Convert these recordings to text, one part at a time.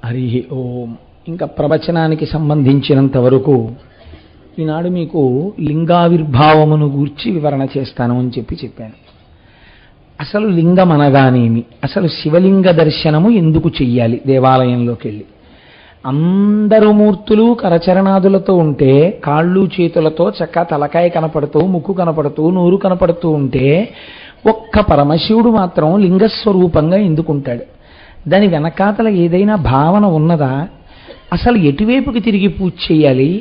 హరి ఓం. ఇంకా ప్రవచనానికి సంబంధించినంత వరకు ఈనాడు మీకు లింగావిర్భావమును గూర్చి వివరణ చేస్తాను అని చెప్పాను. అసలు లింగం అనగానేమి, అసలు శివలింగ దర్శనము ఎందుకు చెయ్యాలి? దేవాలయంలోకి వెళ్ళి అందరు మూర్తులు కరచరణాదులతో ఉంటే, కాళ్ళు చేతులతో చక్క తలకాయ కనపడుతూ, ముక్కు కనపడుతూ, నోరు కనపడుతూ ఉంటే, ఒక్క పరమశివుడు మాత్రం లింగస్వరూపంగా ఎందుకుంటాడు? దాని వెనకాతల ఏదైనా భావన ఉన్నదా? అసలు ఎటువైపుకి తిరిగి పూజ చేయాలి?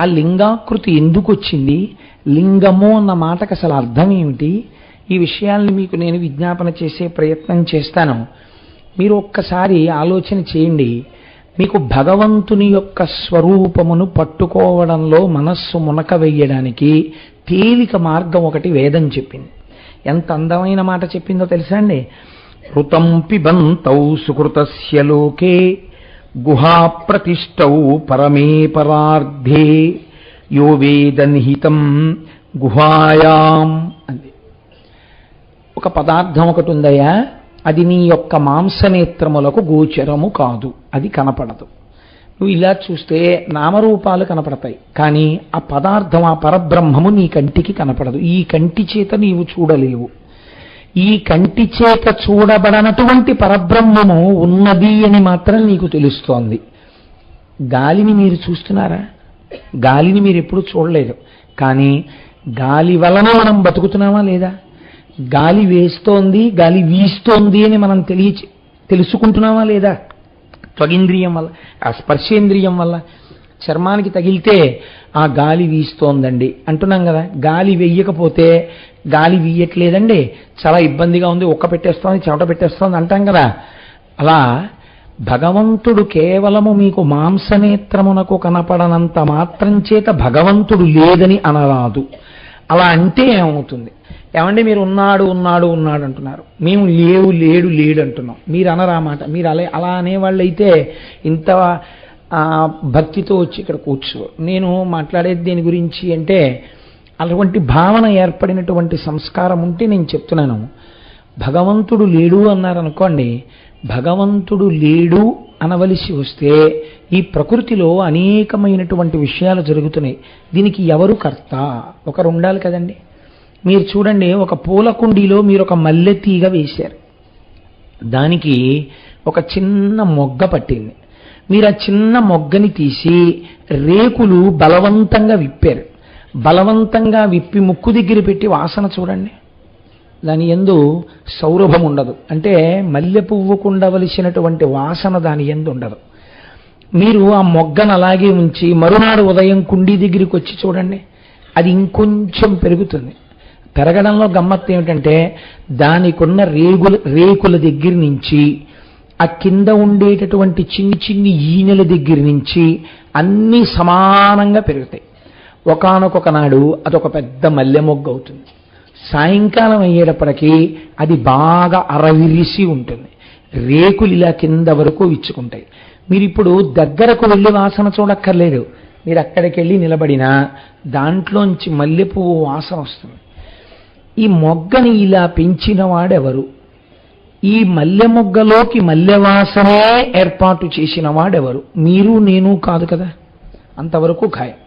ఆ లింగాకృతి ఎందుకు వచ్చింది? లింగము అన్న మాటకు అసలు అర్థం ఏమిటి? ఈ విషయాల్ని మీకు నేను విజ్ఞాపన చేసే ప్రయత్నం చేస్తాను. మీరు ఒక్కసారి ఆలోచన చేయండి. మీకు భగవంతుని యొక్క స్వరూపమును పట్టుకోవడంలో మనస్సు మునక వేయడానికి తేలిక మార్గం ఒకటి వేదం చెప్పింది. ఎంత అందమైన మాట చెప్పిందో తెలుసా అండి? ఋతం పిబంతౌ సుకృతస్య లోకే గుహా ప్రతిష్టౌ పరమే పరార్ధే యో వేద నిహితం గుహాయాం అంది. ఒక పదార్థం ఒకటి ఉందయ్యా, అది నీ యొక్క మాంసనేత్రములకు గోచరము కాదు, అది కనపడదు. నువ్వు ఇలా చూస్తే నామరూపాలు కనపడతాయి, కానీ ఆ పదార్థం, ఆ పరబ్రహ్మము నీ కంటికి కనపడదు. ఈ కంటి చేత నీవు చూడలేవు. ఈ కంటి చేత చూడబడనటువంటి పరబ్రహ్మము ఉన్నది అని మాత్రం నీకు తెలుస్తోంది. గాలిని మీరు చూస్తున్నారా? గాలిని మీరు ఎప్పుడు చూడలేదు, కానీ గాలి వలన మనం బతుకుతున్నామా లేదా? గాలి వేస్తోంది, గాలి వీస్తోంది అని మనం తెలుసుకుంటున్నామా లేదా? త్వగింద్రియం వల్ల, ఆ స్పర్శేంద్రియం వల్ల. చర్మానికి తగిలితే ఆ గాలి వీస్తోందండి అంటున్నాం కదా. గాలి వెయ్యకపోతే గాలి వీయట్లేదండి, చాలా ఇబ్బందిగా ఉంది, ఒక్క పెట్టేస్తోంది, చెమట పెట్టేస్తోంది అంటాం కదా. అలా భగవంతుడు కేవలము మీకు మాంసనేత్రమునకు కనపడనంత మాత్రం చేత భగవంతుడు లేదని అనరాదు. అలా అంటే ఏమవుతుంది? ఏమంటే మీరు ఉన్నాడు ఉన్నాడు ఉన్నాడు అంటున్నారు, మేము లేవు లేడు లేడు అంటున్నాం. మీరు అనరా మాట. మీరు అలా అనేవాళ్ళు అయితే ఇంత భక్తితో వచ్చి ఇక్కడ కూర్చో. నేను మాట్లాడేది దేని గురించి అంటే, అటువంటి భావన ఏర్పడినటువంటి సంస్కారం ఉంటే నేను చెప్తున్నాను. భగవంతుడు లేడు అన్నారనుకోండి, భగవంతుడు లేడు అనవలసి వస్తే ఈ ప్రకృతిలో అనేకమైనటువంటి విషయాలు జరుగుతున్నాయి. దీనికి ఎవరు కర్త? ఒకరు ఉండాలి కదండి. మీరు చూడండి, ఒక పూల కుండీలో మీరు ఒక మల్లె తీగ వేశారు, దానికి ఒక చిన్న మొగ్గ పట్టింది. మీరు ఆ చిన్న మొగ్గని తీసి రేకులు బలవంతంగా విప్పారు. బలవంతంగా విప్పి ముక్కు దగ్గర పెట్టి వాసన చూడండి, దాని యందు సౌరభం ఉండదు. అంటే మల్లె పువ్వుకు ఉండవలసినటువంటి వాసన దాని యందు ఉండదు. మీరు ఆ మొగ్గను అలాగే ఉంచి మరునాడు ఉదయం కుండీ దగ్గరికి వచ్చి చూడండి, అది ఇంకొంచెం పెరుగుతుంది. పెరగడంలో గమ్మత్తు ఏమిటంటే, దానికున్న రేకుల దగ్గర నుంచి, ఆ కింద ఉండేటటువంటి చిన్ని చిన్ని ఈనెల దగ్గర నుంచి అన్నీ సమానంగా పెరుగుతాయి. ఒకానొక నాడు అదొక పెద్ద మల్లె మొగ్గ అవుతుంది. సాయంకాలం అయ్యేటప్పటికీ అది బాగా అరవిరిసి ఉంటుంది. రేకులు ఇలా కింద వరకు విచ్చుకుంటాయి. మీరు ఇప్పుడు దగ్గరకు వెళ్ళి వాసన చూడక్కర్లేదు. మీరు అక్కడికి వెళ్ళి నిలబడినా దాంట్లోంచి మల్లెపువ్వు వాసన వస్తుంది. ఈ మొగ్గని ఇలా పెంచిన వాడెవరు? ఈ మల్లె మొగ్గలోకి మల్లె వాసనే ఏర్పాటు చేసిన వాడెవరు? మీరు నేను కాదు కదా. అంతవరకు ఖాయం,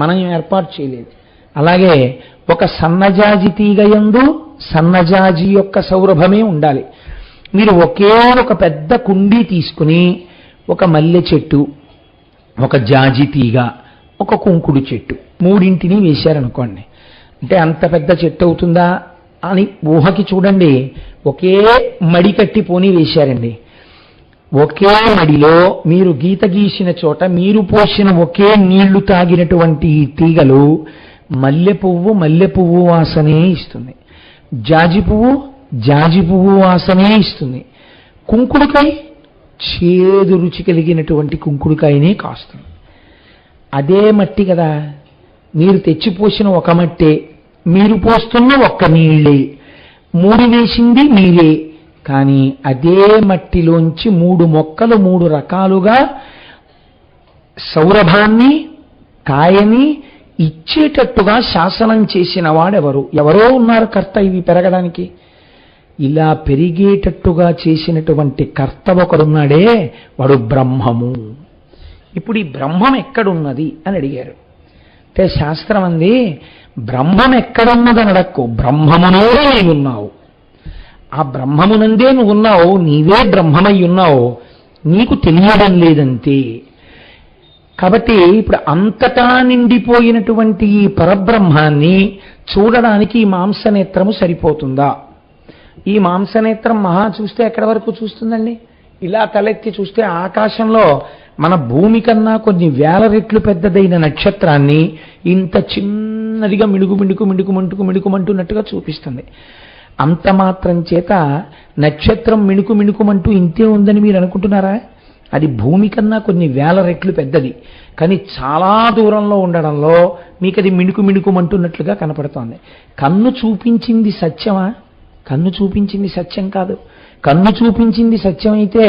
మనం ఏర్పాటు చేయలేదు. అలాగే ఒక సన్నజాజి తీగ యందు సన్నజాజి యొక్క సౌరభమే ఉండాలి. మీరు ఒకే ఒక పెద్ద కుండీ తీసుకుని ఒక మల్లె చెట్టు, ఒక జాజి తీగ, ఒక కుంకుడు చెట్టు, మూడింటిని వేశారనుకోండి, అంటే అంత పెద్ద చెట్టు అవుతుందా అని ఊహకి చూడండి. ఒకే మడి కట్టి పోనీ వేశారండి. ఒకే మడిలో మీరు గీత గీసిన చోట మీరు పోసిన ఒకే నీళ్లు తాగినటువంటి ఈ తీగలు మల్లె పువ్వు వాసనే ఇస్తుంది, జాజి పువ్వు వాసనే ఇస్తుంది, కుంకుడుకాయ చేదు రుచి కలిగినటువంటి కుంకుడుకాయనే కాస్తుంది. అదే మట్టి కదా. మీరు తెచ్చిపోసిన ఒక మట్టే, మీరు పోస్తున్న ఒక్క నీళ్ళే, మూడు వేసింది మీరే, కానీ అదే మట్టిలోంచి మూడు మొక్కలు మూడు రకాలుగా సౌరభాన్ని, కాయని ఇచ్చేటట్టుగా శాసనం చేసిన వాడెవరు? ఎవరో ఉన్నారు కర్త ఇవి పెరగడానికి. ఇలా పెరిగేటట్టుగా చేసినటువంటి కర్త ఒకడున్నాడే, వాడు బ్రహ్మము. ఇప్పుడు ఈ బ్రహ్మం ఎక్కడున్నది అని అడిగారు. అంటే శాస్త్రం అంది, బ్రహ్మం ఎక్కడున్నదని అడక్కు, బ్రహ్మమునే నీవున్నావు. ఆ బ్రహ్మమునందే నువ్వు ఉన్నావు, నీవే బ్రహ్మమై ఉన్నావు, నీకు తెలియడం లేదంతే. కాబట్టి ఇప్పుడు అంతటా నిండిపోయినటువంటి ఈ పరబ్రహ్మాన్ని చూడడానికి ఈ మాంసనేత్రము సరిపోతుందా? ఈ మాంసనేత్రం మహా చూస్తే ఎక్కడి వరకు చూస్తుందండి? ఇలా తలెత్తి చూస్తే ఆకాశంలో మన భూమి కన్నా కొన్ని వేల రెట్లు పెద్దదైన నక్షత్రాన్ని ఇంత చిన్నదిగా మిణుకుమంటున్నట్టుగా చూపిస్తుంది. అంత మాత్రం చేత నక్షత్రం మిణుకుమంటూ ఇంతే ఉందని మీరు అనుకుంటున్నారా? అది భూమి కన్నా కొన్ని వేల రెట్లు పెద్దది, కానీ చాలా దూరంలో ఉండడంలో మీకు అది మిణుకుమంటున్నట్లుగా కనపడుతోంది. కన్ను చూపించింది సత్యమా? కన్ను చూపించింది సత్యం కాదు. కన్ను చూపించింది సత్యం అయితే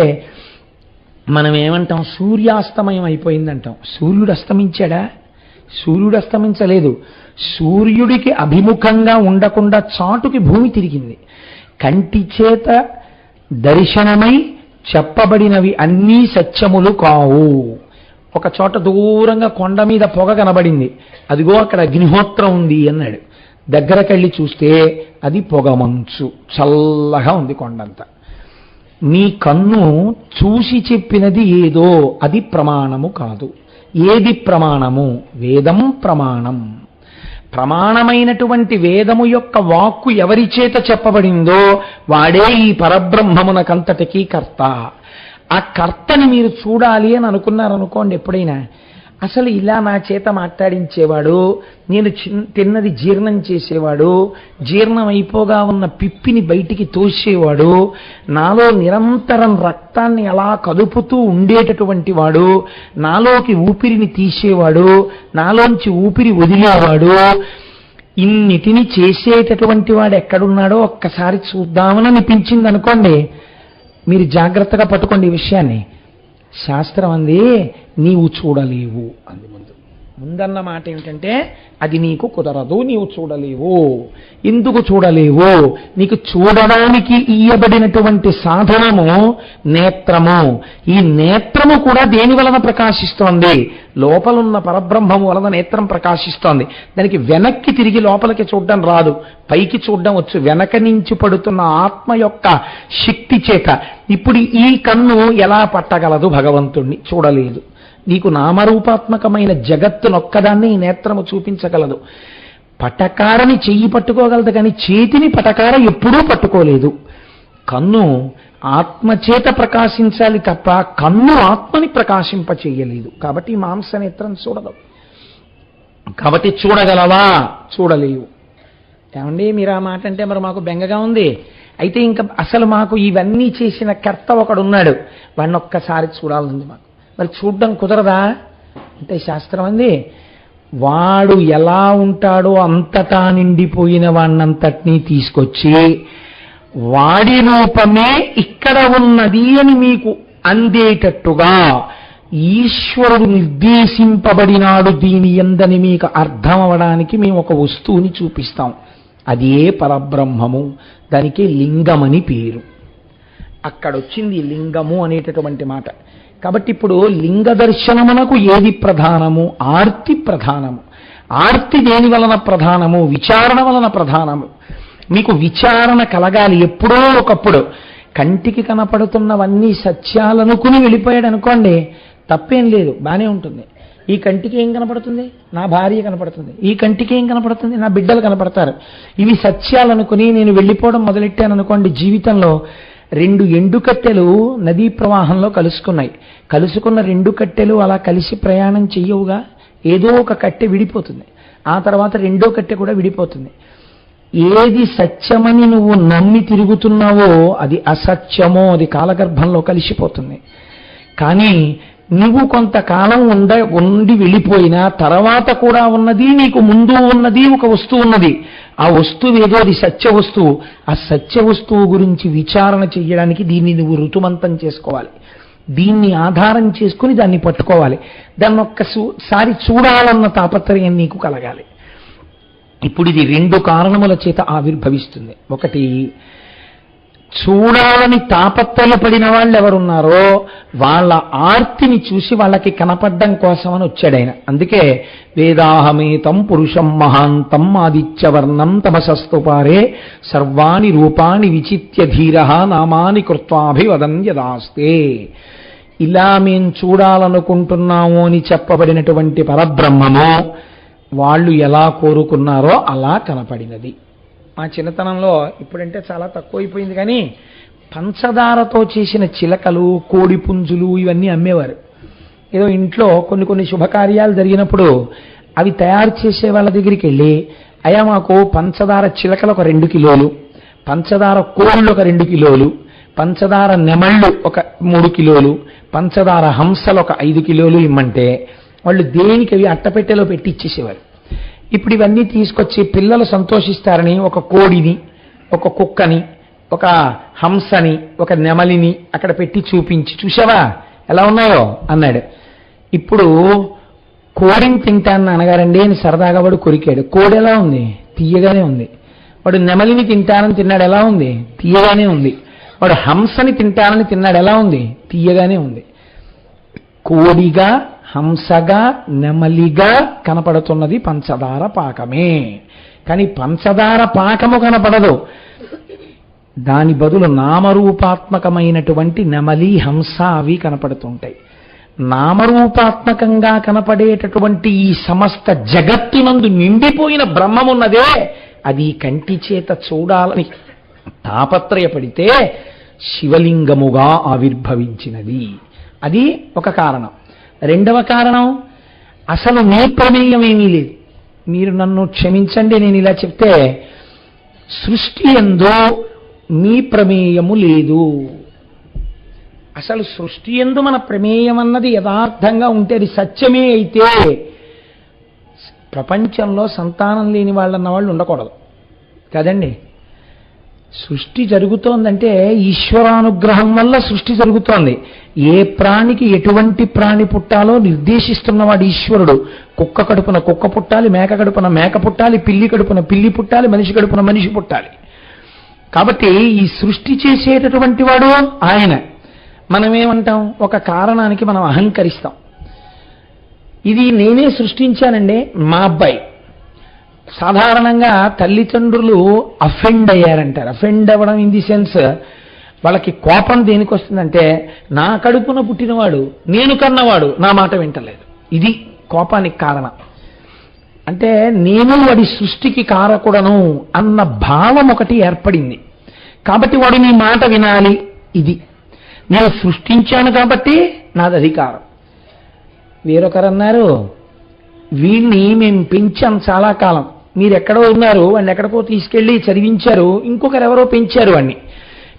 మనం ఏమంటాం? సూర్యాస్తమయం అయిపోయిందంటాం. సూర్యుడు అస్తమించాడా? సూర్యుడు అస్తమించలేదు. సూర్యుడికి అభిముఖంగా ఉండకుండా చాటుకి భూమి తిరిగింది. కంటి చేత దర్శనమై చెప్పబడినవి అన్నీ సత్యములు కావు. ఒక చోట దూరంగా కొండ మీద పొగ కనబడింది, అదిగో అక్కడ అగ్నిహోత్రం ఉంది అన్నాడు. దగ్గరకెళ్ళి చూస్తే అది పొగమంచు, చల్లగా ఉంది కొండంతా. మీ కన్ను చూసి చెప్పినది ఏదో అది ప్రమాణము కాదు. ఏది ప్రమాణము? వేదం ప్రమాణం. ప్రమాణమైనటువంటి వేదము యొక్క వాక్కు ఎవరి చేత చెప్పబడిందో వాడే ఈ పరబ్రహ్మమునకంతటికీ కర్త. ఆ కర్తని మీరు చూడాలి అని అనుకున్నారనుకోండి, ఎప్పుడైనా అసలు ఇలా నా చేత మాట్లాడించేవాడు, నేను తిన్నది జీర్ణం చేసేవాడు, జీర్ణం అయిపోగా ఉన్న పిప్పిని బయటికి తోసేవాడు, నాలో నిరంతరం రక్తాన్ని అలా కదుపుతూ ఉండేటటువంటి వాడు, నాలోకి ఊపిరిని తీసేవాడు, నాలోంచి ఊపిరి వదిలేవాడు, ఇన్నిటిని చేసేటటువంటి వాడు ఎక్కడున్నాడో ఒక్కసారి చూద్దామని అనిపించింది అనుకోండి, మీరు జాగ్రత్తగా పట్టుకోండి ఈ విషయాన్ని. శాస్త్రం అంది నీవు చూడలేవు అంది. ముందన్న మాట ఏమిటంటే అది నీకు కుదరదు, నీవు చూడలేవు. ఎందుకు చూడలేవు? నీకు చూడడానికి ఇయ్యబడినటువంటి సాధనము నేత్రము. ఈ నేత్రము కూడా దేని వలన ప్రకాశిస్తోంది? లోపలున్న పరబ్రహ్మము వలన నేత్రం ప్రకాశిస్తోంది. దానికి వెనక్కి తిరిగి లోపలికి చూడడం రాదు, పైకి చూడడం వచ్చు, వెనక నుంచి పడుతున్న ఆత్మ యొక్క శక్తి చేత. ఇప్పుడు ఈ కన్ను ఎలా పట్టగలదు భగవంతుణ్ణి? చూడలేదు. నీకు నామరూపాత్మకమైన జగత్తునొక్కదాన్ని ఈ నేత్రము చూపించగలదు. పటకారని చెయ్యి పట్టుకోగలదు, కానీ చేతిని పటకార ఎప్పుడూ పట్టుకోలేదు. కన్ను ఆత్మచేత ప్రకాశించాలి తప్ప కన్ను ఆత్మని ప్రకాశింపచేయలేదు. కాబట్టి ఈ మాంసనేత్రం చూడదు. కాబట్టి చూడగలవా? చూడలేవు. ఏమండి మీరు ఆ మాట అంటే మరి మాకు బెంగగా ఉంది. అయితే ఇంకా అసలు మాకు ఇవన్నీ చేసిన కర్త ఒకడున్నాడు, వాడిని ఒక్కసారి చూడాలంది మాకు. మరి చూడ్డం కుదరదా అంటే శాస్త్రం అంది, వాడు ఎలా ఉంటాడో అంతటా నిండిపోయిన వాణ్ణంతటినీ తీసుకొచ్చి వాడి రూపమే ఇక్కడ ఉన్నది అని మీకు అందేటట్టుగా ఈశ్వరుడు నిర్దేశింపబడినాడు దీని యందని మీకు అర్థం అవడానికి మేము ఒక వస్తువుని చూపిస్తాం. అదే పరబ్రహ్మము. దానికి లింగమని పేరు. అక్కడొచ్చింది లింగము అనేటటువంటి మాట. కాబట్టి ఇప్పుడు లింగ దర్శనమునకు ఏది ప్రధానము? ఆర్తి ప్రధానము. ఆర్తి దేని వలన ప్రధానము? విచారణ వలన ప్రధానము. మీకు విచారణ కలగాలి ఎప్పుడో ఒకప్పుడు. కంటికి కనపడుతున్నవన్నీ సత్యాలనుకుని వెళ్ళిపోయాడు అనుకోండి, తప్పేం లేదు, బానే ఉంటుంది. ఈ కంటికి ఏం కనపడుతుంది? నా భార్య కనపడుతుంది. ఈ కంటికి ఏం కనపడుతుంది? నా బిడ్డలు కనపడతారు. ఇవి సత్యాలనుకుని నేను వెళ్ళిపోవడం మొదలెట్టాను అనుకోండి, జీవితంలో రెండు ఎండుకట్టెలు నదీ ప్రవాహంలో కలుసుకున్నాయి. కలుసుకున్న రెండు కట్టెలు అలా కలిసి ప్రయాణం చెయ్యవుగా, ఏదో ఒక కట్టె విడిపోతుంది, ఆ తర్వాత రెండో కట్టె కూడా విడిపోతుంది. ఏది సత్యమని నువ్వు నమ్మి తిరుగుతున్నావో అది అసత్యమో అది కాలగర్భంలో కలిసిపోతుంది. కానీ నువ్వు కొంతకాలం ఉండి వెళ్ళిపోయినా తర్వాత కూడా ఉన్నది, నీకు ముందు ఉన్నది ఒక వస్తువు ఉన్నది. ఆ వస్తువు ఏదో అది సత్య వస్తువు. ఆ సత్య వస్తువు గురించి విచారణ చెయ్యడానికి దీన్ని నువ్వు ఋతుమంతం చేసుకోవాలి. దీన్ని ఆధారం చేసుకుని దాన్ని పట్టుకోవాలి. దాన్ని ఒక్కసారి చూడాలన్న తాపత్రయం నీకు కలగాలి. ఇప్పుడు ఇది రెండు కారణముల చేత ఆవిర్భవిస్తుంది. ఒకటి, చూడాలని తాపత్రయపడిన వాళ్ళు ఎవరున్నారో వాళ్ళ ఆర్తిని చూసి వాళ్ళకి కనపడ్డం కోసమని వచ్చాడు ఆయన. అందుకే వేదాహమేతం పురుషం మహాంతం ఆదిత్యవర్ణం తమసస్తుపారే సర్వాణి రూపాణి విచిత్య ధీర నామాని కృత్వాభివదన్ యదాస్తే. ఇలా మేం చూడాలనుకుంటున్నాము అని చెప్పబడినటువంటి పరబ్రహ్మము వాళ్ళు ఎలా కోరుకున్నారో అలా కనపడినది. మా చిన్నతనంలో ఇప్పుడంటే చాలా తక్కువైపోయింది, కానీ పంచదారతో చేసిన చిలకలు, కోడి పుంజులు ఇవన్నీ అమ్మేవారు. ఏదో ఇంట్లో కొన్ని శుభకార్యాలు జరిగినప్పుడు అవి తయారు చేసే వాళ్ళ దగ్గరికి వెళ్ళి, అయ్యా మాకు పంచదార చిలకలు ఒక 2 కిలోలు, పంచదార కోళ్ళు ఒక 2 కిలోలు, పంచదార నెమళ్ళు ఒక 3 కిలోలు, పంచదార హంసలు ఒక 5 కిలోలు ఇమ్మంటే వాళ్ళు దేనికి అవి అట్టపెట్టెలో పెట్టి ఇచ్చేసేవారు. ఇప్పుడు ఇవన్నీ తీసుకొచ్చి పిల్లలు సంతోషిస్తారని ఒక కోడిని, ఒక కుక్కని, ఒక హంసని, ఒక నెమలిని అక్కడ పెట్టి చూపించి, చూసావా ఎలా ఉన్నాయో అన్నాడు. ఇప్పుడు కోడిని తింటానని అనగారండి అని సరదాగా వాడు కొరికాడు. కోడి ఎలా ఉంది? తీయగానే ఉంది. వాడు నెమలిని తింటానని తిన్నాడు, ఎలా ఉంది? తీయగానే ఉంది. వాడు హంసని తింటానని తిన్నాడు, ఎలా ఉంది? తీయగానే ఉంది. కోడిగా, హంసగా, నెమలిగా కనపడుతున్నది పంచదార పాకమే. కానీ పంచదార పాకము కనపడదు. దాని బదులు నామరూపాత్మకమైనటువంటి నెమలి, హంస అవి కనపడుతుంటాయి. నామరూపాత్మకంగా కనపడేటటువంటి ఈ సమస్త జగత్తునందు నిండిపోయిన బ్రహ్మమున్నదే, అది కంటి చేత చూడాలని తాపత్రయపడితే శివలింగముగా ఆవిర్భవించినది. అది ఒక కారణం. రెండవ కారణం, అసలు నీ ప్రమేయం ఏమీ లేదు. మీరు నన్ను క్షమించండి నేను ఇలా చెప్తే, సృష్టి యందు మీ ప్రమేయము లేదు. అసలు సృష్టి యందు మన ప్రమేయం అన్నది యథార్థంగా ఉంటే, అది సత్యమే అయితే ప్రపంచంలో సంతానం లేని వాళ్ళన్న వాళ్ళు ఉండకూడదు కదండి. సృష్టి జరుగుతోందంటే ఈశ్వరానుగ్రహం వల్ల సృష్టి జరుగుతోంది. ఏ ప్రాణికి ఎటువంటి ప్రాణి పుట్టాలో నిర్దేశిస్తున్నవాడు ఈశ్వరుడు. కుక్క కడుపున కుక్క పుట్టాలి, మేక కడుపున మేక పుట్టాలి, పిల్లి కడుపున పిల్లి పుట్టాలి, మనిషి కడుపున మనిషి పుట్టాలి. కాబట్టి ఈ సృష్టి చేసేటటువంటి వాడు ఆయన. మనమేమంటాం? ఒక కారణానికి మనం అహంకరిస్తాం. ఇది నేనే సృష్టించానండి మా అబ్బాయి. సాధారణంగా తల్లిదండ్రులు అఫెండ్ అయ్యారంటారు. అఫెండ్ అవ్వడం ఇన్ ది సెన్స్, వాళ్ళకి కోపం దేనికి వస్తుందంటే, నా కడుపున పుట్టినవాడు, నేను కన్నవాడు నా మాట వింటలేదు. ఇది కోపానికి కారణం. అంటే నేను వాడి సృష్టికి కారకుడను అన్న భావం ఒకటి ఏర్పడింది. కాబట్టి వాడు నీ మాట వినాలి. ఇది నేను సృష్టించాను కాబట్టి నాది అధికారం. వేరొకరన్నారు, వీడిని మేము పెంచాం చాలా కాలం, మీరు ఎక్కడో ఉన్నారు, వాడిని ఎక్కడికో తీసుకెళ్ళి చదివించారు, ఇంకొకరు ఎవరో పెంచారు వాడిని.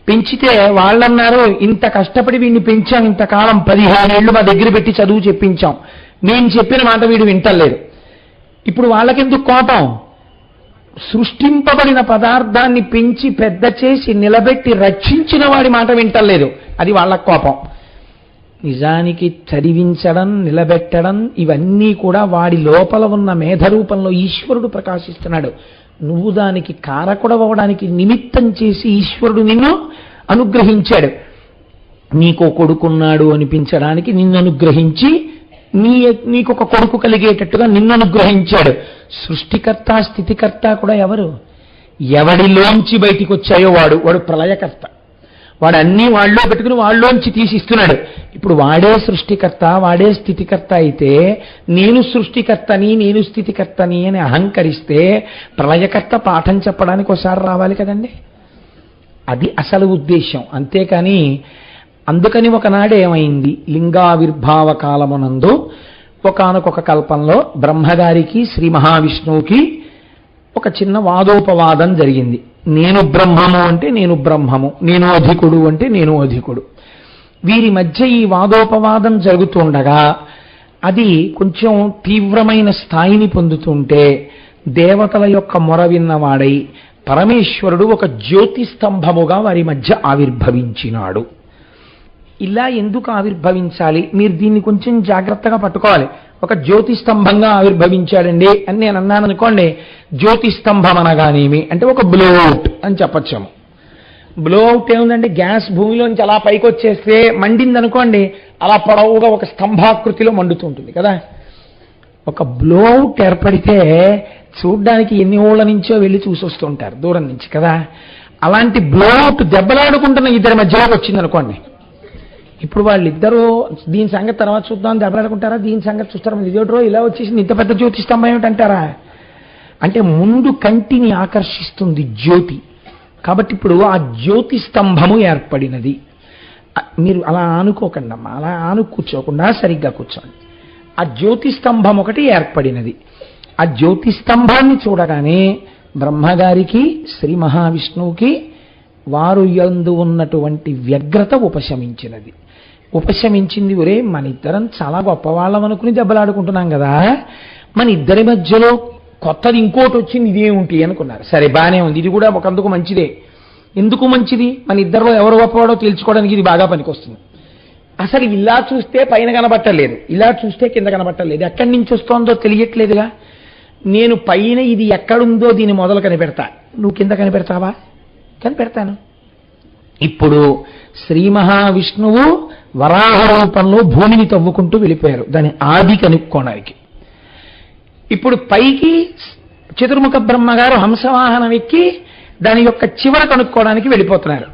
పెంచితే వాళ్ళన్నారు, ఇంత కష్టపడి వీడిని పెంచాం, ఇంతకాలం 15 ఏళ్ళు మా దగ్గర పెట్టి చదువు చెప్పించాం, మేము చెప్పిన మాట వీడు వింటలేదు. ఇప్పుడు వాళ్ళకెందుకు కోపం? సృష్టింపబడిన పదార్థాన్ని పెంచి పెద్ద చేసి నిలబెట్టి రక్షించిన వాడి మాట వింటలేదు, అది వాళ్ళ కోపం. నిజానికి చదివించడం, నిలబెట్టడం ఇవన్నీ కూడా వాడి లోపల ఉన్న మేధరూపంలో ఈశ్వరుడు ప్రకాశిస్తున్నాడు. నువ్వు దానికి కారకుడవడానికి నిమిత్తం చేసి ఈశ్వరుడు నిన్ను అనుగ్రహించాడు. నీకో కొడుకున్నాడు అనిపించడానికి నిన్ను అనుగ్రహించి నీకొక కొడుకు కలిగేటట్టుగా నిన్ను అనుగ్రహించాడు. సృష్టికర్త స్థితికర్త కూడా ఎవరు? ఎవడిలోంచి బయటికి వచ్చాయో వాడు ప్రళయకర్త. వాడు అన్నీ వాళ్ళలో పెట్టుకుని వాళ్ళలోంచి తీసిస్తున్నాడు. ఇప్పుడు వాడే సృష్టికర్త, వాడే స్థితికర్త అయితే నేను సృష్టికర్తని, నేను స్థితికర్తని అని అహంకరిస్తే ప్రళయకర్త పాఠం చెప్పడానికి ఒకసారి రావాలి కదండి. అది అసలు ఉద్దేశం. అంతేకాని అందుకని ఒకనాడు ఏమైంది, లింగావిర్భావ కాలమునందు ఒకానొక కల్పంలో బ్రహ్మగారికి శ్రీ మహావిష్ణువుకి ఒక చిన్న వాదోపవాదం జరిగింది. నేను బ్రహ్మము అంటే నేను బ్రహ్మము, నేను అధికుడు అంటే నేను అధికుడు. వీరి మధ్య ఈ వాదోపవాదం జరుగుతుండగా అది కొంచెం తీవ్రమైన స్థాయిని పొందుతుంటే దేవతల యొక్క మొర విన్నవాడై పరమేశ్వరుడు ఒక జ్యోతిస్తంభముగా వారి మధ్య ఆవిర్భవించినాడు. ఇలా ఎందుకు ఆవిర్భవించాలి? మీరు దీన్ని కొంచెం జాగ్రత్తగా పట్టుకోవాలి. ఒక జ్యోతిస్తంభంగా ఆవిర్భవించాడండి అని నేను అన్నాను అనుకోండి, జ్యోతిస్తంభం అనగానేమి అంటే ఒక బ్లోట్ అని చెప్పచ్చాము. బ్లో అవుట్ ఏముందండి, గ్యాస్ భూమిలోంచి అలా పైకి వచ్చేస్తే మండింది అనుకోండి, అలా పొడవుగా ఒక స్తంభాకృతిలో మండుతుంటుంది కదా. ఒక బ్లో అవుట్ ఏర్పడితే చూడ్డానికి ఎన్ని ఊళ్ళ నుంచో వెళ్ళి చూసొస్తుంటారు దూరం నుంచి కదా. అలాంటి బ్లో అవుట్ దెబ్బలాడుకుంటున్న ఇద్దరి మధ్యలోకి వచ్చింది అనుకోండి. ఇప్పుడు వాళ్ళిద్దరూ దీని సంగతి తర్వాత చూద్దాం దెబ్బలాడుకుంటారా, దీని సంగతి చూస్తారా, ఇదేటో ఇలా వచ్చేసింది ఇంత పెద్ద జ్యోతి స్తంభం ఏమిటంటారా. అంటే ముందు కంటిని ఆకర్షిస్తుంది జ్యోతి. కాబట్టి ఇప్పుడు ఆ జ్యోతి స్తంభము ఏర్పడినది. మీరు అలా ఆనుకోకండి అమ్మా, అలా కూర్చోకుండా సరిగ్గా కూర్చోండి. ఆ జ్యోతి స్తంభం ఒకటి ఏర్పడినది. ఆ జ్యోతి స్తంభాన్ని చూడగానే బ్రహ్మగారికి శ్రీ మహావిష్ణువుకి వారు యందు ఉన్నటువంటి వ్యగ్రత ఉపశమించినది. ఉపశమించింది. ఒరే మన ఇద్దరం చాలా గొప్పవాళ్ళం అనుకుని దెబ్బలాడుకుంటున్నాం కదా, మన ఇద్దరి మధ్యలో కొత్తది ఇంకోటి వచ్చింది, ఇదేమిటి అనుకున్నారు. సరే బాగానే ఉంది, ఇది కూడా ఒకందుకు మంచిదే. ఎందుకు మంచిది, మన ఇద్దరిలో ఎవరు గొప్పవాడో తెలుసుకోవడానికి ఇది బాగా పనికొస్తుంది. అసలు ఇలా చూస్తే పైన కనబట్టలేదు, ఇలా చూస్తే కింద కనబట్టలేదు, ఎక్కడి నుంచి వస్తోందో తెలియట్లేదుగా. నేను పైన ఇది ఎక్కడుందో దీని మొదలు కనిపెడతా, నువ్వు కింద కనిపెడతావా? కనిపెడతాను. ఇప్పుడు శ్రీ మహావిష్ణువు వరాహ రూపంలో భూమిని తవ్వుకుంటూ వెళ్ళిపోయారు దాని ఆది కనుక్కోవడానికి. ఇప్పుడు పైకి చతుర్ముఖ బ్రహ్మగారు హంసవాహనం ఎక్కి దాని యొక్క చివర కనుక్కోవడానికి వెళ్ళిపోతున్నారు.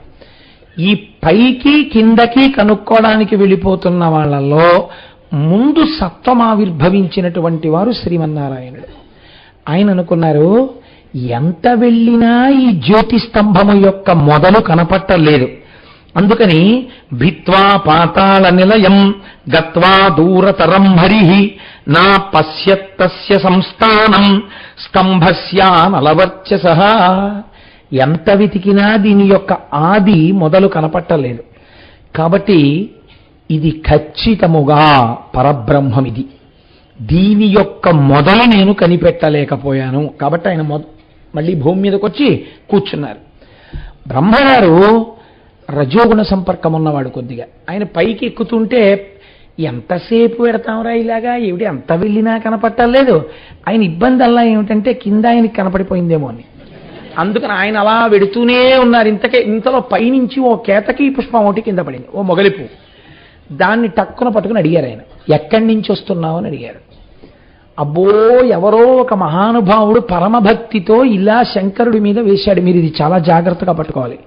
ఈ పైకి కిందకి కనుక్కోవడానికి వెళ్ళిపోతున్న వాళ్ళలో ముందు సత్వమావిర్భవించినటువంటి వారు శ్రీమన్నారాయణుడు. ఆయన అనుకున్నారు, ఎంత వెళ్ళినా ఈ జ్యోతి స్తంభము యొక్క మొదలు కనపట్టలేదు. అందుకని భిత్వా పాతాళ నిలయం గత్వా దూరతరం హరిహి నా పశ్యత్తస్య సంస్థానం స్తంభస్యానలవర్చసః. ఎంత వెతికినా దీని యొక్క ఆది మొదలు కనపట్టలేదు. కాబట్టి ఇది ఖచ్చితముగా పరబ్రహ్మమిది, దీని యొక్క మొదలు నేను కనిపెట్టలేకపోయాను. కాబట్టి ఆయన మళ్ళీ భూమి మీదకి వచ్చి కూర్చున్నారు. బ్రహ్మగారు రజోగుణ సంపర్కం ఉన్నవాడు కొద్దిగా. ఆయన పైకి ఎక్కుతుంటే ఎంతసేపు పెడతాంరా ఇలాగా, ఏమిటి అంత వెళ్ళినా కనపట్టలేదు. ఆయన ఇబ్బంది అలా ఏమిటంటే కింద ఆయనకి కనపడిపోయిందేమో అని. అందుకని ఆయన అలా వెడుతూనే ఉన్నారు. ఇంతలో పైనుంచి ఓ కేతకి పుష్పం ఒకటి కింద పడింది, ఓ మొగలిపు. దాన్ని టక్కున పట్టుకుని అడిగారు ఆయన, ఎక్కడి నుంచి వస్తున్నావు అని అడిగారు. అబ్బో ఎవరో ఒక మహానుభావుడు పరమభక్తితో ఇలా శంకరుడి మీద వేశాడు, మీరు ఇది చాలా జాగ్రత్తగా పట్టుకోవాలి.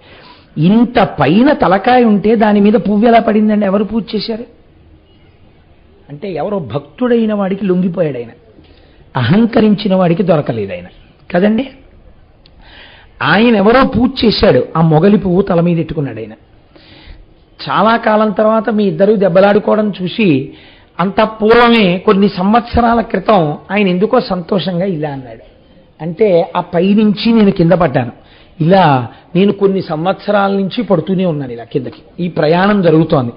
ఇంత పైన తలకాయ ఉంటే దాని మీద పువ్వు ఎలా పడిందండి, ఎవరు పూజ చేశారు అంటే ఎవరో భక్తుడైన వాడికి లొంగిపోయాడు ఆయన, అహంకరించిన వాడికి దొరకలేదు ఆయన కదండి. ఆయన ఎవరో పూజ చేశాడు, ఆ మొగలి పువ్వు తల మీద ఎట్టుకున్నాడు ఆయన. చాలా కాలం తర్వాత మీ ఇద్దరు దెబ్బలాడుకోవడం చూసి అంత పూర్వమే కొన్ని సంవత్సరాల క్రితం ఆయన ఎందుకో సంతోషంగా ఇలా అన్నాడు. అంటే ఆ పైనుంచి నేను కింద పడ్డాను, ఇలా నేను కొన్ని సంవత్సరాల నుంచి పడుతూనే ఉన్నాను ఇలా కిందకి, ఈ ప్రయాణం జరుగుతోంది,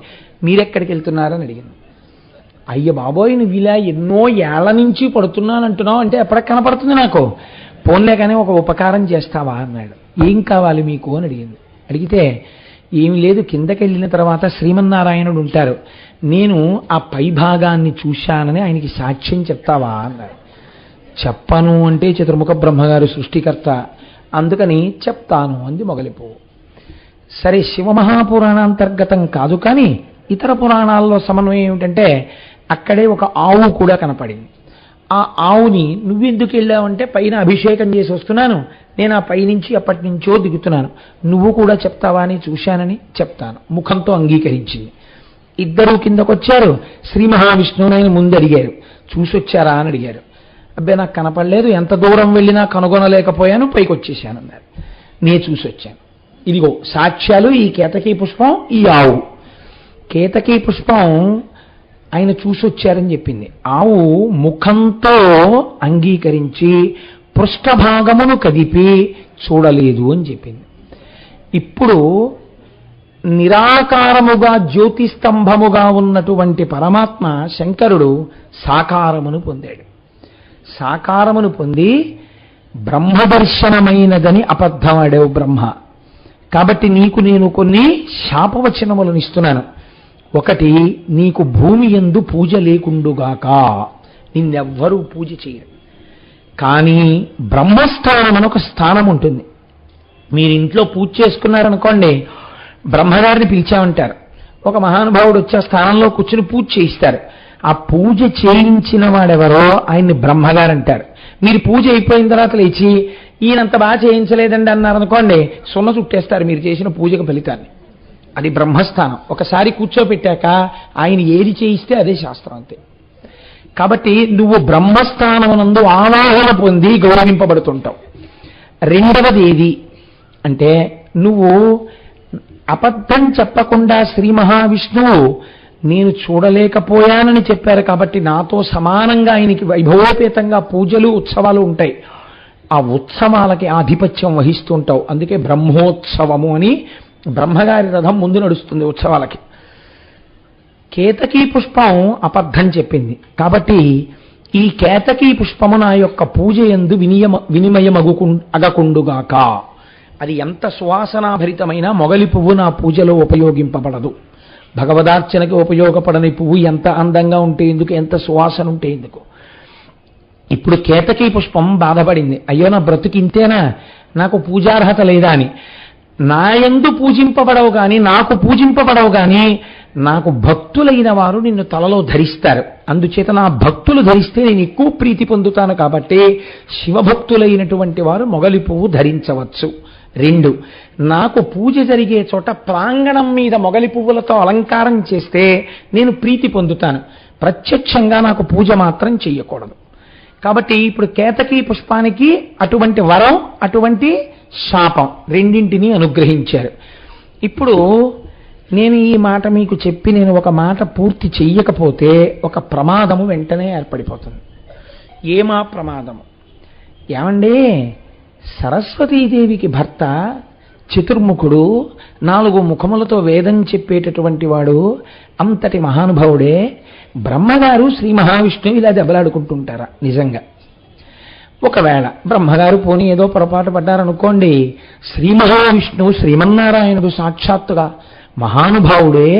మీరెక్కడికి వెళ్తున్నారని అడిగింది. అయ్య బాబోయ్ నువ్వు ఇలా ఎన్నో ఏళ్ల నుంచి పడుతున్నానంటున్నావు అంటే ఎప్పటికి కనపడుతుంది నాకు, పోన్లే కానీ ఒక ఉపకారం చేస్తావా అన్నాడు. ఏం కావాలి మీకు అని అడిగింది. అడిగితే ఏమి లేదు, కిందకి వెళ్ళిన తర్వాత శ్రీమన్నారాయణుడు ఉంటారు, నేను ఆ పై భాగాన్ని చూశానని ఆయనకి సాక్ష్యం చెప్తావా అన్నాడు. చెప్పను అంటే చతుర్ముఖ బ్రహ్మగారు సృష్టికర్త, అందుకని చెప్తాను అంది మొగలిపువ్వు. సరే శివమహాపురాణాంతర్గతం కాదు కానీ ఇతర పురాణాల్లో సమన్వయం ఏమిటంటే అక్కడే ఒక ఆవు కూడా కనపడింది. ఆ ఆవుని నువ్వెందుకు వెళ్ళావంటే పైన అభిషేకం చేసి వస్తున్నాను, నేను ఆ పైనుంచి అప్పటి నుంచో దిగుతున్నాను, నువ్వు కూడా చెప్తావా అని చూశానని చెప్తాను ముఖంతో అంగీకరించింది. ఇద్దరూ కిందకొచ్చారు. శ్రీ మహావిష్ణువుని ఆయన ముందు అడిగారు, చూసొచ్చారా అని అడిగారు. అబ్బాయి నాకు కనపడలేదు, ఎంత దూరం వెళ్ళినా కనుగొనలేకపోయాను, పైకి వచ్చేసాను అన్నారు. నేను చూసొచ్చాను, ఇదిగో సాక్ష్యాలు, ఈ కేతకీ పుష్పం, ఈ ఆవు. కేతకీ పుష్పం ఆయన చూసొచ్చారని చెప్పింది. ఆవు ముఖంతో అంగీకరించి పృష్ఠభాగమును కదిపి చూడలేదు అని చెప్పింది. ఇప్పుడు నిరాకారముగా జ్యోతిస్తంభముగా ఉన్నటువంటి పరమాత్మ శంకరుడు సాకారమును పొందాడు. సాకారమును పొంది బ్రహ్మదర్శనమైనదని అబద్ధమాడావు బ్రహ్మ, కాబట్టి నీకు నేను కొన్ని శాపవచనములను ఇస్తున్నాను. ఒకటి, నీకు భూమి యందు పూజ లేకుండుగాక, నిన్నెవ్వరూ పూజ చేయరు. కానీ బ్రహ్మస్థానం అని ఒక స్థానం ఉంటుంది, మీరు ఇంట్లో పూజ చేసుకున్నారనుకోండి, బ్రహ్మగారిని పిలిచామంటారు. ఒక మహానుభావుడు వచ్చి ఆ స్థానంలో కూర్చుని పూజ చేయిస్తారు. ఆ పూజ చేయించిన వాడెవరో ఆయన్ని బ్రహ్మగారు అంటారు. మీరు పూజ అయిపోయిన తర్వాత లేచి ఈయనంత బాగా చేయించలేదండి అన్నారనుకోండి, సున్న చుట్టేస్తారు మీరు చేసిన పూజకు ఫలితాన్ని. అది బ్రహ్మస్థానం. ఒకసారి కూర్చోబెట్టాక ఆయన ఏది చేయిస్తే అదే శాస్త్రం, అంతే. కాబట్టి నువ్వు బ్రహ్మస్థానమునందు ఆవాహన పొంది గౌరవింపబడుతుంటావు. రెండవది ఏది అంటే, నువ్వు అబద్ధం చెప్పకుండా శ్రీ మహావిష్ణువు నేను చూడలేకపోయానని చెప్పారు కాబట్టి నాతో సమానంగా ఆయనకి వైభవోపేతంగా పూజలు ఉత్సవాలు ఉంటాయి. ఆ ఉత్సవాలకి ఆధిపత్యం వహిస్తుంటావు. అందుకే బ్రహ్మోత్సవము అని బ్రహ్మగారి రథం ముందు నడుస్తుంది ఉత్సవాలకి. కేతకీ పుష్పం అబద్ధం చెప్పింది కాబట్టి ఈ కేతకీ పుష్పము నా యొక్క పూజ యందు అగకుండుగాక. అది ఎంత సువాసనాభరితమైన మొగలి పువ్వు నా పూజలో ఉపయోగింపబడదు. భగవదార్చనకి ఉపయోగపడని పువ్వు ఎంత అందంగా ఉంటే ఎందుకు, ఎంత సువాసన ఉంటే ఎందుకు. ఇప్పుడు కేతకీ పుష్పం బాధపడింది, అయ్యో నా బ్రతుకు ఇంతేనా, నాకు పూజార్హత లేదా అని. నాయందు పూజింపబడవు కానీ, నాకు పూజింపబడవు కానీ, నాకు భక్తులైన వారు నిన్ను తలలో ధరిస్తారు. అందుచేత నా భక్తులు ధరిస్తే నేను ఎక్కువ ప్రీతి పొందుతాను కాబట్టి శివభక్తులైనటువంటి వారు మొగలి పువ్వు ధరించవచ్చు. 2, నాకు పూజ జరిగే చోట ప్రాంగణం మీద మొగలి పువ్వులతో అలంకారం చేస్తే నేను ప్రీతి పొందుతాను. ప్రత్యక్షంగా నాకు పూజ మాత్రం చెయ్యకూడదు. కాబట్టి ఇప్పుడు కేతకీ పుష్పానికి అటువంటి వరం, అటువంటి శాపం రెండింటినీ అనుగ్రహించారు. ఇప్పుడు నేను ఈ మాట మీకు చెప్పి నేను ఒక మాట పూర్తి చెయ్యకపోతే ఒక ప్రమాదము వెంటనే ఏర్పడిపోతుంది. ఏమా ప్రమాదము? ఏమండి, సరస్వతీదేవికి భర్త చతుర్ముఖుడు, 4 ముఖములతో వేదం చెప్పేటటువంటి వాడు, అంతటి మహానుభావుడే. బ్రహ్మగారు శ్రీ మహావిష్ణువు ఇలా దెబ్బలాడుకుంటుంటారా నిజంగా? ఒకవేళ బ్రహ్మగారు పోనీ ఏదో పొరపాటు పడ్డారనుకోండి, శ్రీ మహావిష్ణువు శ్రీమన్నారాయణుడు సాక్షాత్తుగా మహానుభావుడే.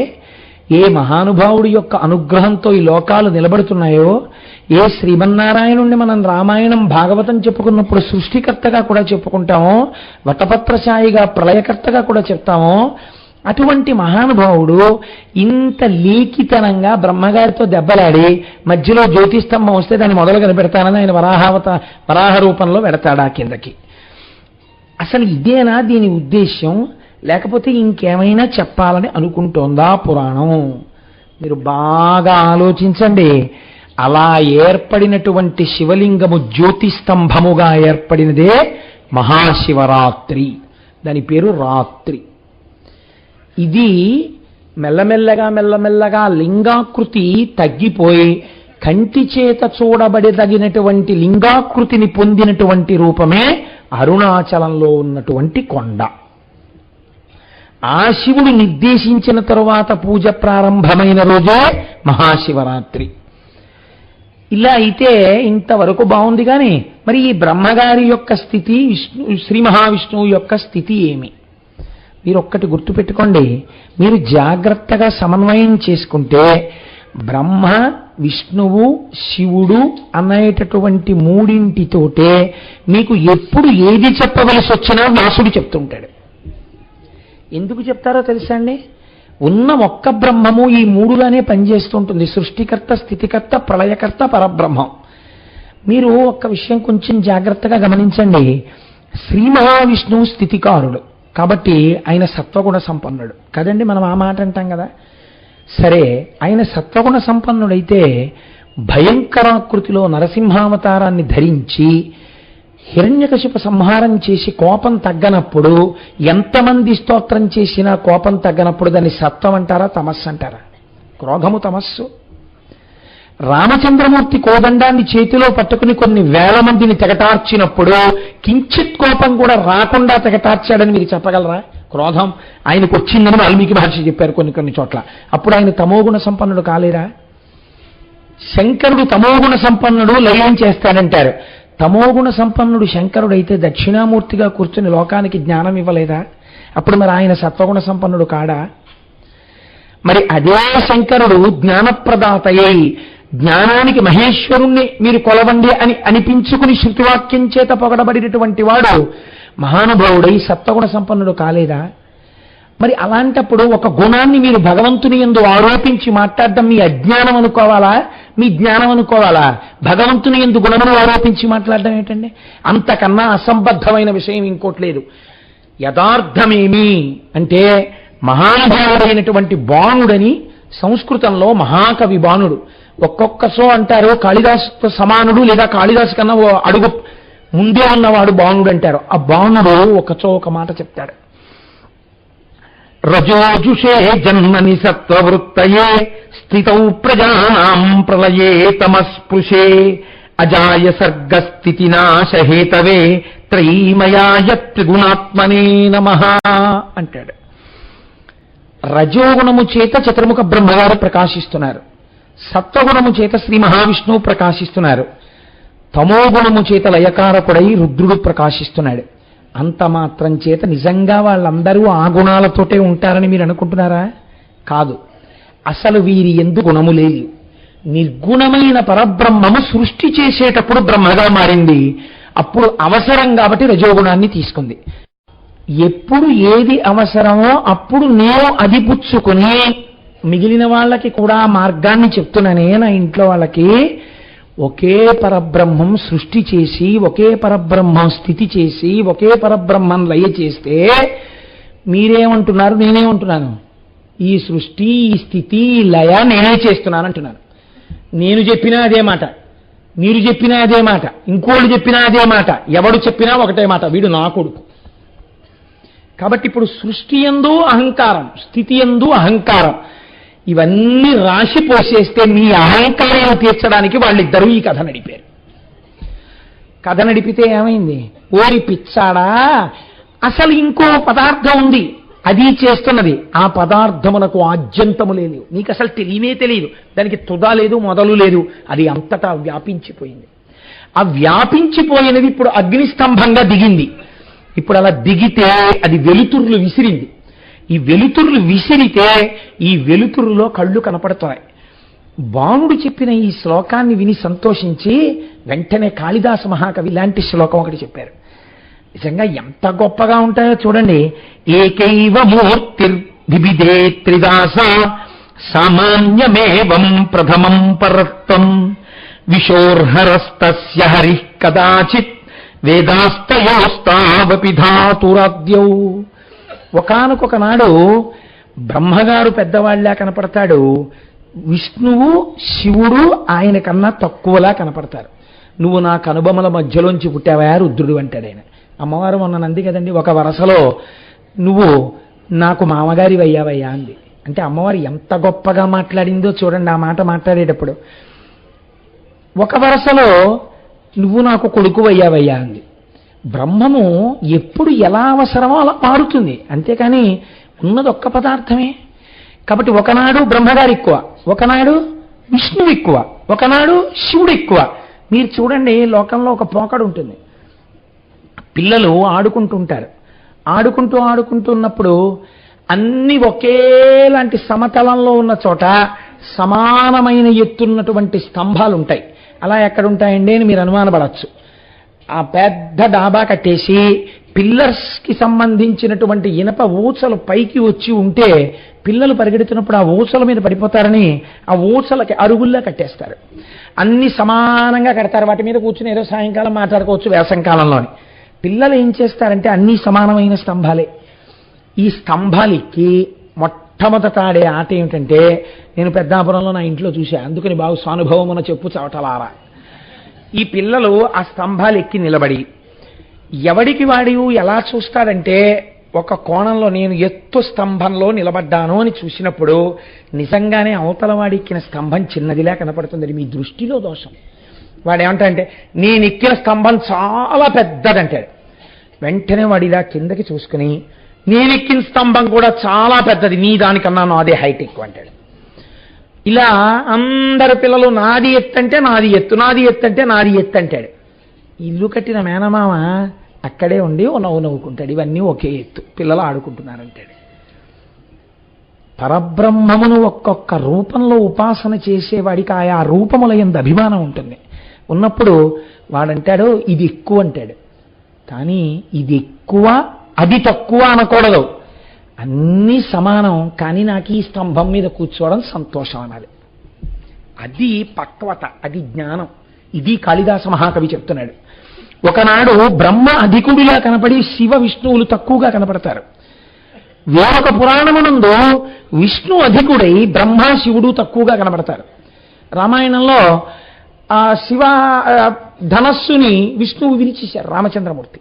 ఏ మహానుభావుడి యొక్క అనుగ్రహంతో ఈ లోకాలు నిలబడుతున్నాయో, ఏ శ్రీమన్నారాయణుణ్ణి మనం రామాయణం భాగవతం చెప్పుకున్నప్పుడు సృష్టికర్తగా కూడా చెప్పుకుంటామో, వటపత్రశాయిగా ప్రళయకర్తగా కూడా చెప్తామో, అటువంటి మహానుభావుడు ఇంత లీకితనంగా బ్రహ్మగారితో దెబ్బలాడి మధ్యలో జ్యోతిస్తంభం వస్తే దాన్ని మొదలు కనిపెడతానని ఆయన వరాహ రూపంలో పెడతాడా కిందకి? అసలు ఇదేనా దీని ఉద్దేశ్యం, లేకపోతే ఇంకేమైనా చెప్పాలని అనుకుంటోందా పురాణం? మీరు బాగా ఆలోచించండి. అలా ఏర్పడినటువంటి శివలింగము జ్యోతిస్తంభముగా ఏర్పడినదే మహాశివరాత్రి. దాని పేరు రాత్రి. ఇది మెల్లమెల్లగా లింగాకృతి తగ్గిపోయి కంటి చేత చూడబడదగినటువంటి లింగాకృతిని పొందినటువంటి రూపమే అరుణాచలంలో ఉన్నటువంటి కొండ. ఆ శివుడు నిర్దేశించిన తరువాత పూజ ప్రారంభమైన రోజే మహాశివరాత్రి. ఇలా అయితే ఇంతవరకు బాగుంది. కానీ మరి ఈ బ్రహ్మగారి యొక్క స్థితి, శ్రీ మహావిష్ణువు యొక్క స్థితి ఏమి? మీరు ఒక్కటి గుర్తుపెట్టుకోండి. మీరు జాగ్రత్తగా సమన్వయం చేసుకుంటే బ్రహ్మ, విష్ణువు, శివుడు అనేటటువంటి మూడింటితోటే మీకు ఎప్పుడు ఏది చెప్పవలసి వచ్చినా వ్యాసుడు చెప్తుంటాడు. ఎందుకు చెప్తారో తెలుసా అండి? ఉన్న ఒక్క బ్రహ్మము ఈ 3గానే పనిచేస్తుంటుంది. సృష్టికర్త, స్థితికర్త, ప్రళయకర్త, పరబ్రహ్మం. మీరు ఒక్క విషయం కొంచెం జాగ్రత్తగా గమనించండి. శ్రీ మహావిష్ణువు స్థితికారుడు కాబట్టి ఆయన సత్వగుణ సంపన్నుడు కదండి. మనం ఆ మాట అంటాం కదా. సరే, ఆయన సత్వగుణ సంపన్నుడైతే భయంకరాకృతిలో నరసింహావతారాన్ని ధరించి హిరణ్యకశిప సంహారం చేసి కోపం తగ్గనప్పుడు, ఎంతమంది స్తోత్రం చేసినా కోపం తగ్గనప్పుడు దాన్ని సత్వం అంటారా, తమస్సు అంటారా? క్రోధము తమస్సు. రామచంద్రమూర్తి కోదండాన్ని చేతిలో పట్టుకుని కొన్ని వేల మందిని తెగటార్చినప్పుడు కించిత్ కోపం కూడా రాకుండా తెగటార్చాడని మీరు చెప్పగలరా? క్రోధం ఆయనకు వచ్చిందని వాల్మీకి మహర్షి చెప్పారు కొన్ని చోట్ల. అప్పుడు ఆయన తమోగుణ సంపన్నుడు కాలేరా? శంకరుడు తమోగుణ సంపన్నుడు, లయం చేస్తాడంటారు. తమోగుణ సంపన్నుడు శంకరుడైతే దక్షిణామూర్తిగా కూర్చుని లోకానికి జ్ఞానం ఇవ్వలేదా? అప్పుడు మరి ఆయన సత్వగుణ సంపన్నుడు కాడా? మరి అదే శంకరుడు జ్ఞానప్రదాతయ్యై జ్ఞానానికి మహేశ్వరుణ్ణి మీరు కొలవండి అని అనిపించుకుని శృతివాక్యం చేత పొగడబడినటువంటి వాడు మహానుభావుడై సత్వగుణ సంపన్నుడు కాలేదా? మరి అలాంటప్పుడు ఒక గుణాన్ని మీరు భగవంతుని యందు ఆరోపించి మాట్లాడడం మీ అజ్ఞానం అనుకోవాలా, మీ జ్ఞానం అనుకోవాలా? భగవంతుని యందు గుణమును ఆరోపించి మాట్లాడడం ఏంటండి? అంతకన్నా అసంబద్ధమైన విషయం ఇంకోటి లేదు. యథార్థమేమి అంటే మహానుభావుడైనటువంటి బాణుడని సంస్కృతంలో మహాకవి బాణుడు. ఒక్కొక్క అంటారు కాళిదాసు సమానుడు, లేదా కాళిదాసు కన్నా అడుగు ముందే ఉన్నవాడు బాణుడు అంటారు. ఆ బాణుడు ఒక మాట చెప్తాడు. రజోజుషే జన్మని సత్వవృత్తయే స్థితౌ ప్రజానాం ప్రళయే తమస్పృశే అజాయ సర్గస్థితి నాశహేతవే త్రైమయాయ త్రిగుణాత్మనే నమః అంటాడు. రజోగుణము చేత చతుర్ముఖ బ్రహ్మగారు ప్రకాశిస్తున్నారు, సత్వగుణము చేత శ్రీ మహావిష్ణువు ప్రకాశిస్తున్నారు, తమోగుణము చేత లయకారకుడై రుద్రుడు ప్రకాశిస్తున్నాడు. అంత మాత్రం చేత నిజంగా వాళ్ళందరూ ఆ గుణాలతోటే ఉంటారని మీరు అనుకుంటున్నారా? కాదు. అసలు వీరి ఎందు గుణము లేదు. నిర్గుణమైన పరబ్రహ్మము సృష్టి చేసేటప్పుడు బ్రహ్మగా మారింది. అప్పుడు అవసరం కాబట్టి రజోగుణాన్ని తీసుకుంది. ఎప్పుడు ఏది అవసరమో అప్పుడు నేను అది పుచ్చుకుని మిగిలిన వాళ్ళకి కూడా మార్గాన్ని చెప్తున్నానే. నా ఇంట్లో వాళ్ళకి ఒకే పరబ్రహ్మం సృష్టి చేసి, ఒకే పరబ్రహ్మం స్థితి చేసి, ఒకే పరబ్రహ్మం లయ చేస్తే మీరేమంటున్నారు, నేనేమంటున్నాను? ఈ సృష్టి, ఈ స్థితి, ఈ లయ నేనే చేస్తున్నాను అంటున్నాను. నేను చెప్పినా అదే మాట, మీరు చెప్పినా అదే మాట, ఇంకోళ్ళు చెప్పినా అదే మాట, ఎవడు చెప్పినా ఒకటే మాట, వీడు నా కొడుకు. కాబట్టి ఇప్పుడు సృష్టి యందు అహంకారం, స్థితి యందు అహంకారం, ఇవన్నీ రాశి పోసేస్తే మీ అహంకారాన్ని తీర్చడానికి వాళ్ళిద్దరూ ఈ కథ నడిపారు. కథ నడిపితే ఏమైంది? ఓరి పిచ్చాడా, అసలు ఇంకో పదార్థం ఉంది, అది చేస్తున్నది. ఆ పదార్థమునకు ఆద్యంతము లేదు, నీకు అసలు తెలియనే తెలియదు, దానికి తుద లేదు, మొదలు లేదు, అది అంతటా వ్యాపించిపోయింది. ఆ వ్యాపించిపోయినది ఇప్పుడు అగ్నిస్తంభంగా దిగింది. ఇప్పుడు అలా దిగితే అది వెలుతుర్లు విసిరింది. ఈ వెలుతుర్లు విసిరితే ఈ వెలుతురులో కళ్ళు కనపడుతున్నాయి. బాణుడు చెప్పిన ఈ శ్లోకాన్ని విని సంతోషించి వెంటనే కాళిదాస మహాకవి ఇలాంటి శ్లోకం ఒకటి చెప్పారు. నిజంగా ఎంత గొప్పగా ఉంటాయో చూడండి. ఏకైవ మూర్తిర్వివిధే త్రిదాస సామాన్యమేవం ప్రథమం పరత్వం విశోర్హరస్తస్య హరిః కదాచిత్ వేదాస్తయోస్తావపి ధాతురాద్యౌ. ఒకానొక నాడు బ్రహ్మగారు పెద్దవాళ్లా కనపడతాడు, విష్ణువు శివుడు ఆయన కన్నా తక్కువలా కనపడతారు. నువ్వు నా కనుబొమల మధ్యలోంచి పుట్టావా రుద్రుడు అంటాడు ఆయన. అమ్మవారు మొన్న అంది కదండి, ఒక వరసలో నువ్వు నాకు మామగారి అయ్యావయ్యా అంది. అంటే అమ్మవారు ఎంత గొప్పగా మాట్లాడిందో చూడండి. ఆ మాట మాట్లాడేటప్పుడు ఒక వరసలో నువ్వు నాకు కొడుకు అయ్యావయ్యా అంది. బ్రహ్మము ఎప్పుడు ఎలా అవసరమో అలా మారుతుంది, అంతేకాని ఉన్నది ఒక్క పదార్థమే. కాబట్టి ఒకనాడు బ్రహ్మగారు ఎక్కువ, ఒకనాడు విష్ణువు ఎక్కువ, ఒకనాడు శివుడు ఎక్కువ. మీరు చూడండి, లోకంలో ఒక పోకడు ఉంటుంది. పిల్లలు ఆడుకుంటుంటారు, ఆడుకుంటున్నప్పుడు అన్ని ఒకేలాంటి సమతలంలో ఉన్న చోట సమానమైన ఎత్తున్నటువంటి స్తంభాలు ఉంటాయి. అలా ఎక్కడుంటాయండి అని మీరు అనుమానపడచ్చు. ఆ పెద్ద డాబా కట్టేసి పిల్లర్స్కి సంబంధించినటువంటి ఇనప ఊచలు పైకి వచ్చి ఉంటే పిల్లలు పరిగెడుతున్నప్పుడు ఆ ఊచల మీద పడిపోతారని ఆ ఊచలకి అరుగుల్లా కట్టేస్తారు. అన్ని సమానంగా కడతారు, వాటి మీద కూర్చుని ఏదో సాయంకాలం మాట్లాడుకోవచ్చు వేసంకాలంలోని. పిల్లలు ఏం చేస్తారంటే అన్ని సమానమైన స్తంభాలే. ఈ స్తంభాలకి మొట్టమొదట ఆడే ఆట ఏమిటంటే, నేను పెద్దాపురంలో నా ఇంట్లో చూసా, అందుకని బాగు స్వానుభవమున చెప్పు చవటలారా. ఈ పిల్లలు ఆ స్తంభాలు ఎక్కి నిలబడి ఎవడికి వాడి ఎలా చూస్తాడంటే, ఒక కోణంలో నేను ఎత్తు స్తంభంలో నిలబడ్డాను అని చూసినప్పుడు నిజంగానే అవతల వాడి ఎక్కిన స్తంభం చిన్నదిలా కనపడుతుంది. మీ దృష్టిలో దోషం. వాడు ఏమంటాడంటే, నేను ఎక్కిన స్తంభం చాలా పెద్దదంటాడు. వెంటనే వాడు ఇలా కిందకి చూసుకుని, నేను ఎక్కిన స్తంభం కూడా చాలా పెద్దది, నీ దానికన్నా నాదే హైట్ ఎక్కువ అంటాడు. ఇలా అందరు పిల్లలు నాది ఎత్తు అంటే నాది ఎత్తు, నాది ఎత్తు అంటే నాది ఎత్తు అంటాడు. ఇల్లు కట్టిన మేనమామ అక్కడే ఉండి ఓ నవ్వు నవ్వుకుంటాడు, ఇవన్నీ ఒకే ఎత్తు, పిల్లలు ఆడుకుంటున్నారంటాడు. పరబ్రహ్మమును ఒక్కొక్క రూపంలో ఉపాసన చేసేవాడికి ఆయా రూపముల యందు అభిమానం ఉంటుంది. ఉన్నప్పుడు వాడంటాడు ఇది ఎక్కువ అంటాడు. కానీ ఇది ఎక్కువ అది తక్కువ అనకూడదు, అన్నీ సమానం. కానీ నాకు ఈ స్తంభం మీద కూర్చోవడం సంతోషం అనాలి. అది పక్వత, అది జ్ఞానం. ఇది కాళిదాస మహాకవి చెప్తున్నాడు. ఒకనాడు బ్రహ్మ అధికుడిలా కనపడి శివ విష్ణువులు తక్కువగా కనపడతారు. వేరొక పురాణమునందు విష్ణు అధికుడై బ్రహ్మ శివుడు తక్కువగా కనపడతారు. రామాయణంలో ఆ శివ ధనస్సుని విష్ణువు విరిచేశారు రామచంద్రమూర్తి.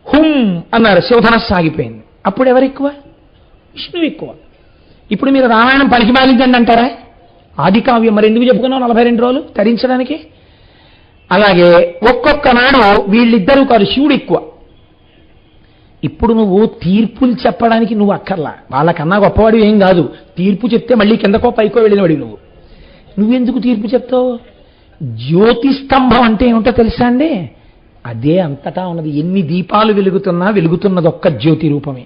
హుం అన్నారు, శివధనస్సు ఆగిపోయింది. అప్పుడు ఎవరెక్కువ? విష్ణువు ఎక్కువ. ఇప్పుడు మీరు రామాయణం పలికి మాలించండి అంటారా? ఆది కావ్యం మరి ఎందుకు చెప్పుకున్నావు 42 రోజులు తరించడానికి? అలాగే ఒక్కొక్క నాడు వీళ్ళిద్దరూ కాదు, శివుడు ఎక్కువ. ఇప్పుడు నువ్వు తీర్పులు చెప్పడానికి నువ్వు అక్కర్లా, వాళ్ళకన్నా గొప్పవాడు ఏం కాదు. తీర్పు చెప్తే మళ్ళీ కిందకో పైకో వెళ్ళినవాడి నువ్వెందుకు తీర్పు చెప్తావు? జ్యోతిస్తంభం అంటే ఏమిటో తెలుసా అండి? అదే అంతటా ఉన్నది. ఎన్ని దీపాలు వెలుగుతున్నా వెలుగుతున్నది ఒక్క జ్యోతి రూపమే.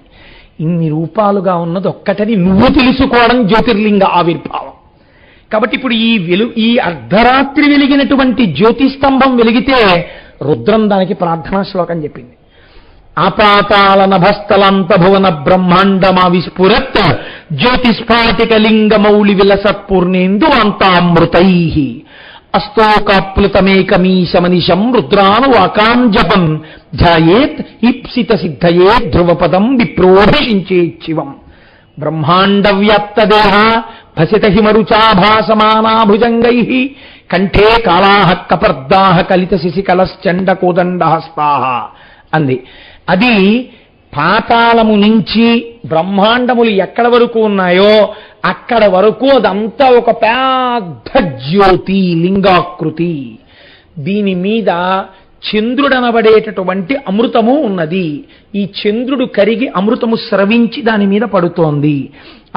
ఇన్ని రూపాలుగా ఉన్నది ఒక్కటని నువ్వు తెలుసుకోవడం జ్యోతిర్లింగ ఆవిర్భావం. కాబట్టి ఇప్పుడు ఈ అర్ధరాత్రి వెలిగినటువంటి జ్యోతిస్తంభం వెలిగితే రుద్రం దానికి ప్రార్థనా శ్లోకం చెప్పింది. ఆపాతాల నభస్థలంత భువన బ్రహ్మాండమా విస్ఫురత్ జ్యోతిస్ఫాటిక లింగ మౌళి విలసత్పూర్ణేందు అంతామృతై అస్తోకాప్లుతమేకమీశమనిశం రుద్రాను వాకాంజపం ధ్యాయేత్ ఈప్సిత సిద్ధయే ధ్రువపదం విప్రోభిషించేత్ శివం బ్రహ్మాండ వ్యాప్తదేహ భసిత హిమరుచాభాసమానా భుజంగై కంఠే కాళాః కపర్దాః కలిత శిశికలశ్చండ కోదండహస్తాః అంది. అది పాతాళము నుంచి బ్రహ్మాండములు ఎక్కడ వరకు ఉన్నాయో అక్కడ వరకు అదంతా ఒక పెద్ద జ్యోతి లింగాకృతి. దీని మీద చంద్రుడనబడేటటువంటి అమృతము ఉన్నది. ఈ చంద్రుడు కరిగి అమృతము స్రవించి దాని మీద పడుతోంది.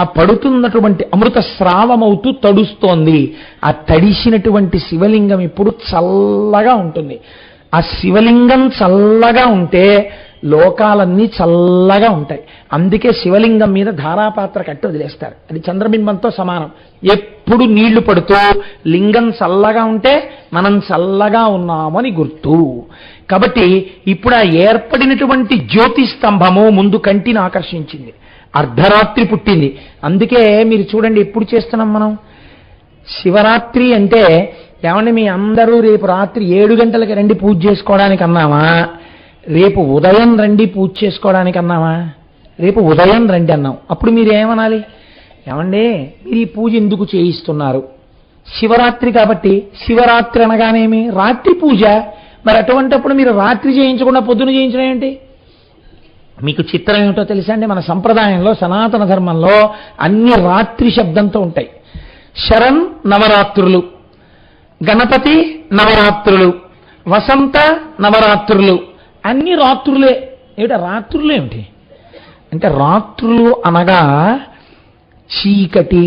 ఆ పడుతున్నటువంటి అమృత స్రావమవుతూ తడుస్తోంది. ఆ తడిసినటువంటి శివలింగం ఇప్పుడు చల్లగా ఉంటుంది. ఆ శివలింగం చల్లగా ఉంటే లోకాలన్నీ చల్లగా ఉంటాయి. అందుకే శివలింగం మీద ధారాపాత్ర కట్టి వదిలేస్తారు. అది చంద్రబింబంతో సమానం. ఎప్పుడు నీళ్లు పడుతూ లింగం చల్లగా ఉంటే మనం చల్లగా ఉన్నామని గుర్తు. కాబట్టి ఇప్పుడు ఆ ఏర్పడినటువంటి జ్యోతి స్తంభము ముందు కంటిని ఆకర్షించింది. అర్ధరాత్రి పుట్టింది. అందుకే మీరు చూడండి, ఎప్పుడు చేస్తున్నాం మనం శివరాత్రి అంటే, ఏమంటే మీ అందరూ రేపు రాత్రి 7 గంటలకి రండి పూజ చేసుకోవడానికి అన్నామా? రేపు ఉదయం రండి పూజ చేసుకోవడానికి అన్నామా? రేపు ఉదయం రండి అన్నాం. అప్పుడు మీరు ఏమనాలి? ఏమండి మీరు ఈ పూజ ఎందుకు చేయిస్తున్నారు? శివరాత్రి కాబట్టి. శివరాత్రి అనగానేమి? రాత్రి పూజ. మరి అటువంటిప్పుడు మీరు రాత్రి చేయించకుండా పొద్దున చేయించడం ఏంటి? మీకు చిత్రం ఏమిటో తెలుసా అండి? మన సంప్రదాయంలో సనాతన ధర్మంలో అన్ని రాత్రి శబ్దంతో ఉంటాయి. శరణ్ నవరాత్రులు, గణపతి నవరాత్రులు, వసంత నవరాత్రులు, అన్ని రాత్రులే. ఏమిటా రాత్రులు ఏమిటి అంటే, రాత్రులు అనగా చీకటి.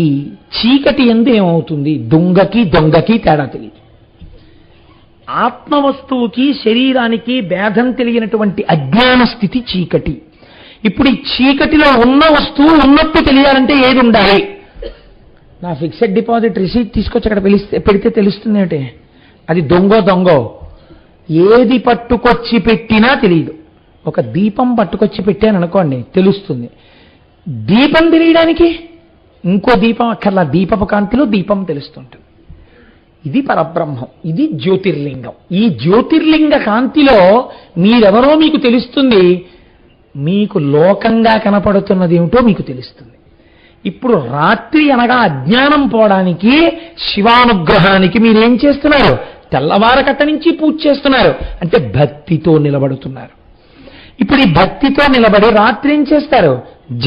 చీకటి ఎందు ఏమవుతుంది? దొంగకి తేడా తెలియదు. ఆత్మవస్తువుకి శరీరానికి భేదం తెలియనటువంటి అజ్ఞాన స్థితి చీకటి. ఇప్పుడు ఈ చీకటిలో ఉన్న వస్తువు ఉన్నట్టు తెలియాలంటే ఏది ఉండాలి? నా ఫిక్స్డ్ డిపాజిట్ రిసీట్ తీసుకొచ్చి అక్కడ పెడితే తెలుస్తుంది ఏమిటి? అది దొంగో ఏది పట్టుకొచ్చి పెట్టినా తెలియదు. ఒక దీపం పట్టుకొచ్చి పెట్టాను అనుకోండి, తెలుస్తుంది. దీపం తెలియడానికి ఇంకో దీపం అక్కర్లా, దీపపు కాంతిలో దీపం తెలుస్తుంటుంది. ఇది పరబ్రహ్మం, ఇది జ్యోతిర్లింగం. ఈ జ్యోతిర్లింగ కాంతిలో మీరెవరో మీకు తెలుస్తుంది, మీకు లోకంగా కనపడుతున్నది ఏమిటో మీకు తెలుస్తుంది. ఇప్పుడు రాత్రి అనగా అజ్ఞానం పోవడానికి, శివానుగ్రహానికి మీరేం చేస్తున్నారు? తెల్లవారకట్ట నుంచి పూజ చేస్తున్నారు. అంటే భక్తితో నిలబడుతున్నారు. ఇప్పుడు ఈ భక్తితో నిలబడి రాత్రి ఏం చేస్తారు?